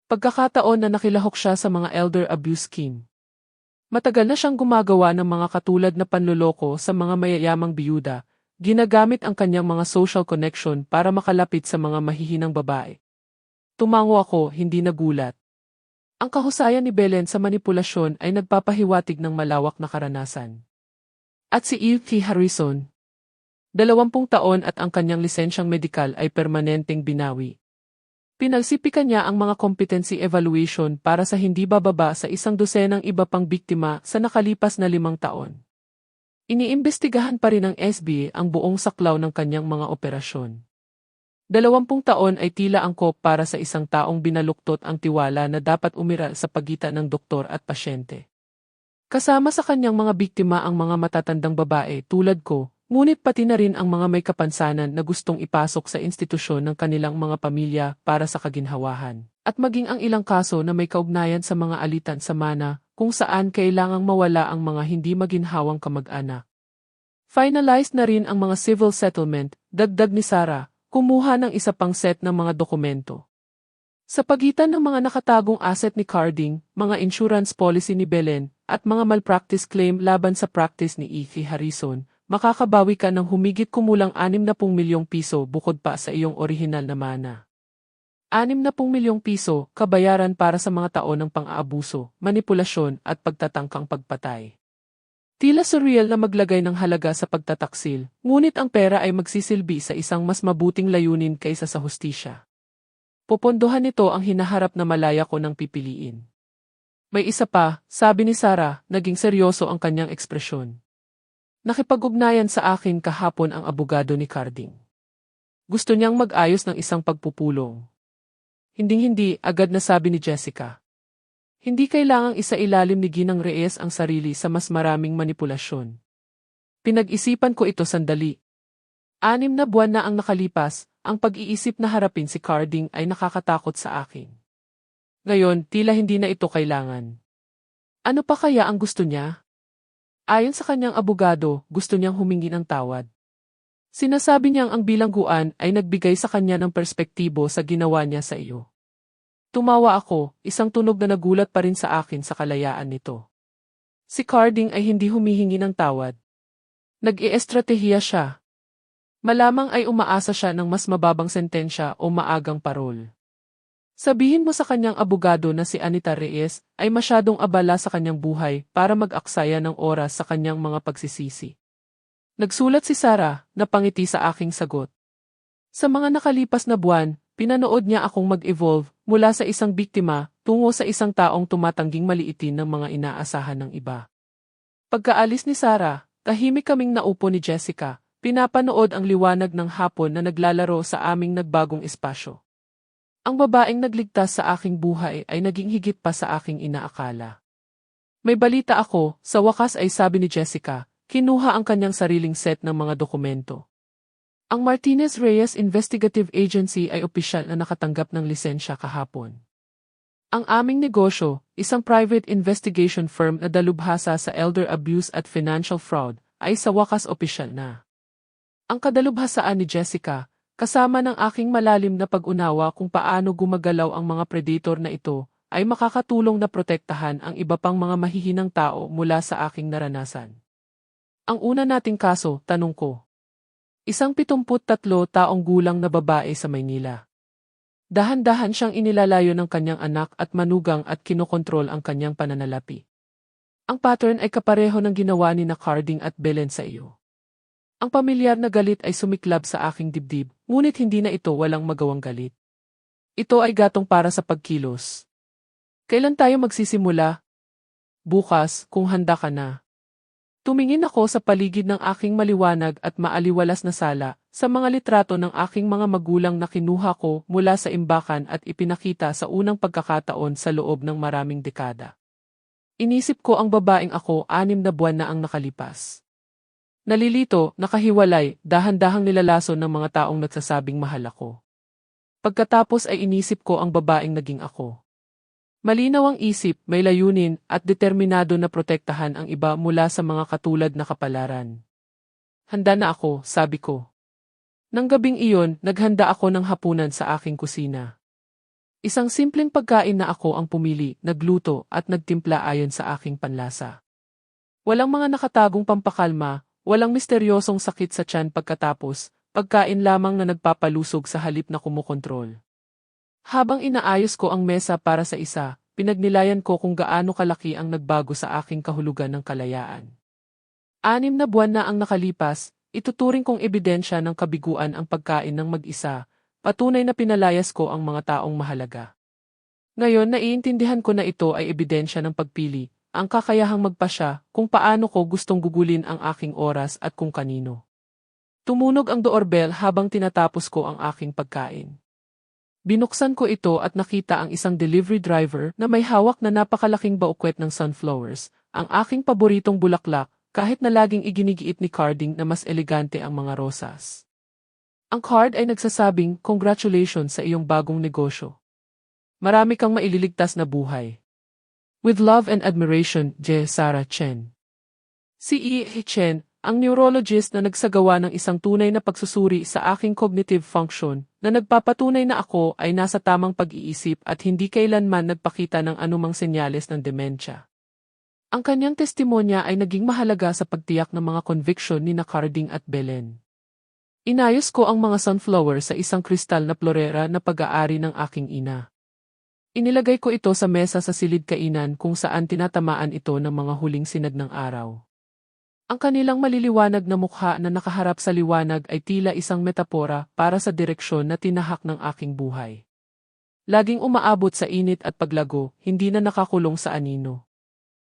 pagkakataon na nakilahok siya sa mga elder abuse scheme. Matagal na siyang gumagawa ng mga katulad na panloloko sa mga mayayamang biyuda, ginagamit ang kanyang mga social connection para makalapit sa mga mahihinang babae. Tumango ako, hindi nagulat. Ang kahusayan ni Belen sa manipulasyon ay nagpapahiwatig ng malawak na karanasan. At si E.T. Harrison, 20 taon at ang kanyang lisensyang medikal ay permanenteng binawi. Pinagsipikan niya ang mga competency evaluation para sa hindi bababa sa 100 iba pang biktima sa nakalipas na 5 taon. Iniimbestigahan pa rin ng SBA ang buong saklaw ng kanyang mga operasyon. 20 taon ay tila angkop para sa isang taong binaluktot ang tiwala na dapat umiral sa pagitan ng doktor at pasyente. Kasama sa kanyang mga biktima ang mga matatandang babae tulad ko, ngunit pati na rin ang mga may kapansanan na gustong ipasok sa institusyon ng kanilang mga pamilya para sa kaginhawahan, at maging ang ilang kaso na may kaugnayan sa mga alitan sa mana, kung saan kailangang mawala ang mga hindi maginhawang kamag-anak. Finalized na rin ang mga civil settlement, dagdag ni Sarah, kumuha ng isa pang set ng mga dokumento. Sa pagitan ng mga nakatagong asset ni Carding, mga insurance policy ni Belen, at mga malpractice claim laban sa practice ni E.T. Harrison, makakabawi ka ng humigit kumulang 60 milyong piso bukod pa sa iyong orihinal na mana. 60 milyong piso, kabayaran para sa mga taon ng pang-aabuso, manipulasyon at pagtatangkang pagpatay. Tila surreal na maglagay ng halaga sa pagtataksil, ngunit ang pera ay magsisilbi sa isang mas mabuting layunin kaysa sa hustisya. Popondohan nito ang hinaharap na malaya ko ng pipiliin. May isa pa, sabi ni Sarah, naging seryoso ang kanyang ekspresyon. Nakipag-ugnayan sa akin kahapon ang abogado ni Carding. Gusto niyang mag-ayos ng isang pagpupulong. Hinding-hindi, agad na sabi ni Jessica. Hindi kailangang isailalim ni Ginang Reyes ang sarili sa mas maraming manipulasyon. Pinag-isipan ko ito sandali. 6 na buwan na ang nakalipas, ang pag-iisip na harapin si Carding ay nakakatakot sa akin. Ngayon, tila hindi na ito kailangan. Ano pa kaya ang gusto niya? Ayon sa kanyang abogado, gusto niyang humingi ng tawad. Sinasabi niyang ang bilangguan ay nagbigay sa kanya ng perspektibo sa ginawa niya sa iyo. Tumawa ako, isang tunog na nagulat pa rin sa akin sa kalayaan nito. Si Carding ay hindi humihingi ng tawad. Nag-i-estratehiya siya. Malamang ay umaasa siya ng mas mababang sentensya o maagang parol. Sabihin mo sa kanyang abogado na si Anita Reyes ay masyadong abala sa kanyang buhay para mag-aksaya ng oras sa kanyang mga pagsisisi. Nagsulat si Sarah, napangiti sa aking sagot. Sa mga nakalipas na buwan, pinanood niya akong mag-evolve mula sa isang biktima tungo sa isang taong tumatangging maliitin ng mga inaasahan ng iba. Pagkaalis ni Sarah, tahimik kaming naupo ni Jessica, pinapanood ang liwanag ng hapon na naglalaro sa aming nagbagong espasyo. Ang babaeng nagligtas sa aking buhay ay naging higit pa sa aking inaakala. May balita ako, sa wakas ay sabi ni Jessica, kinuha ang kanyang sariling set ng mga dokumento. Ang Martinez Reyes Investigative Agency ay opisyal na nakatanggap ng lisensya kahapon. Ang aming negosyo, isang private investigation firm na dalubhasa sa elder abuse at financial fraud, ay sa wakas opisyal na. Ang kadalubhasaan ni Jessica, kasama ng aking malalim na pag-unawa kung paano gumagalaw ang mga predator na ito, ay makakatulong na protektahan ang iba pang mga mahihinang tao mula sa aking naranasan. Ang una nating kaso, tanong ko. Isang 73 taong gulang na babae sa Maynila. Dahan-dahan siyang inilalayo ng kanyang anak at manugang at kinokontrol ang kanyang pananalapi. Ang pattern ay kapareho ng ginawa ni Carding at Belen sa iyo. Ang pamilyar na galit ay sumiklab sa aking dibdib, ngunit hindi na ito walang magawang galit. Ito ay gatong para sa pagkilos. Kailan tayo magsisimula? Bukas, kung handa ka na. Tumingin ako sa paligid ng aking maliwanag at maaliwalas na sala, sa mga litrato ng aking mga magulang na kinuha ko mula sa imbakan at ipinakita sa unang pagkakataon sa loob ng maraming dekada. Inisip ko ang babaeng ako 6 na buwan na ang nakalipas. Nalilito, nakahiwalay, dahan-dahang nilalason ng mga taong nagsasabing mahal ako. Pagkatapos ay inisip ko ang babaeng naging ako. Malinaw ang isip, may layunin, at determinado na protektahan ang iba mula sa mga katulad na kapalaran. Handa na ako, sabi ko. Nang gabing iyon, naghanda ako ng hapunan sa aking kusina. Isang simpleng pagkain na ako ang pumili, nagluto, at nagtimpla ayon sa aking panlasa. Walang mga nakatagong pampakalma, walang misteryosong sakit sa tiyan pagkatapos, pagkain lamang na nagpapalusog sa halip na kumukontrol. Habang inaayos ko ang mesa para sa isa, pinagnilayan ko kung gaano kalaki ang nagbago sa aking kahulugan ng kalayaan. 6 na buwan na ang nakalipas, ituturing kong ebidensya ng kabiguan ang pagkain ng mag-isa, patunay na pinalayas ko ang mga taong mahalaga. Ngayon naiintindihan ko na ito ay ebidensya ng pagpili, ang kakayahang magpasya kung paano ko gustong gugulin ang aking oras at kung kanino. Tumunog ang doorbell habang tinatapos ko ang aking pagkain. Binuksan ko ito at nakita ang isang delivery driver na may hawak na napakalaking baukwet ng sunflowers, ang aking paboritong bulaklak, kahit na laging iginigiit ni Carding na mas elegante ang mga rosas. Ang card ay nagsasabing, "Congratulations sa iyong bagong negosyo. Marami kang maililigtas na buhay. With love and admiration, J. Sarah Chen." Si E. Chen, ang neurologist na nagsagawa ng isang tunay na pagsusuri sa aking cognitive function, na nagpapatunay na ako ay nasa tamang pag-iisip at hindi kailanman nagpakita ng anumang senyales ng demensya. Ang kanyang testimonya ay naging mahalaga sa pagtiyak ng mga conviction ni Carding at Belen. Inayos ko ang mga sunflower sa isang kristal na florera na pag-aari ng aking ina. Inilagay ko ito sa mesa sa silid kainan kung saan tinatamaan ito ng mga huling sinag ng araw. Ang kanilang maliliwanag na mukha na nakaharap sa liwanag ay tila isang metapora para sa direksyon na tinahak ng aking buhay. Laging umaabot sa init at paglago, hindi na nakakulong sa anino.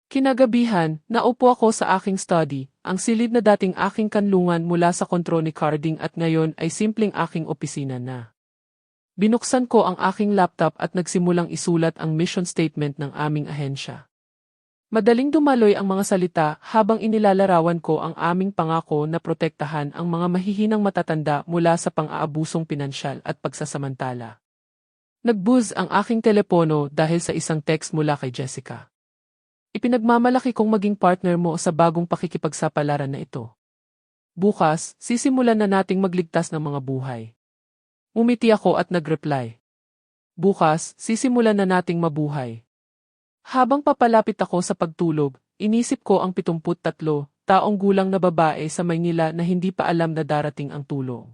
Kinagabihan, naupo ako sa aking study, ang silid na dating aking kanlungan mula sa kontrol ni Carding at ngayon ay simpleng aking opisina na. Binuksan ko ang aking laptop at nagsimulang isulat ang mission statement ng aming ahensya. Madaling dumaloy ang mga salita habang inilalarawan ko ang aming pangako na protektahan ang mga mahihinang matatanda mula sa pang-aabusong pinansyal at pagsasamantala. Nag-buzz ang aking telepono dahil sa isang text mula kay Jessica. Ipinagmamalaki kong maging partner mo sa bagong pakikipagsapalaran na ito. Bukas, sisimulan na nating magligtas ng mga buhay. Umiti ako at nag-reply. Bukas, sisimulan na nating mabuhay. Habang papalapit ako sa pagtulog, inisip ko ang 73 taong gulang na babae sa Maynila na hindi pa alam na darating ang tulong.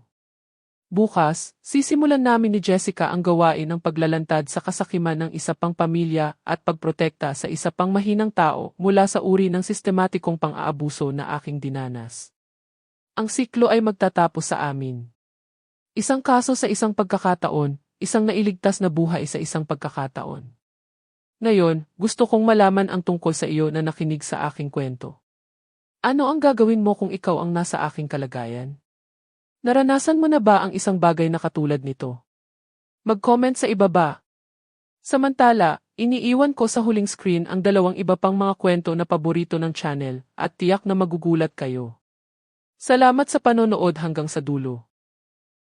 Bukas, sisimulan namin ni Jessica ang gawain ng paglalantad sa kasakiman ng isa pang pamilya at pagprotekta sa isa pang mahinang tao mula sa uri ng sistematikong pang-aabuso na aking dinanas. Ang siklo ay magtatapos sa amin. Isang kaso sa isang pagkakataon, isang nailigtas na buhay sa isang pagkakataon. Ngayon, gusto kong malaman ang tungkol sa iyo na nakinig sa aking kwento. Ano ang gagawin mo kung ikaw ang nasa aking kalagayan? Naranasan mo na ba ang isang bagay na katulad nito? Mag-comment sa ibaba. Samantala, iniiwan ko sa huling screen ang 2 iba pang mga kwento na paborito ng channel at tiyak na magugulat kayo. Salamat sa panonood hanggang sa dulo.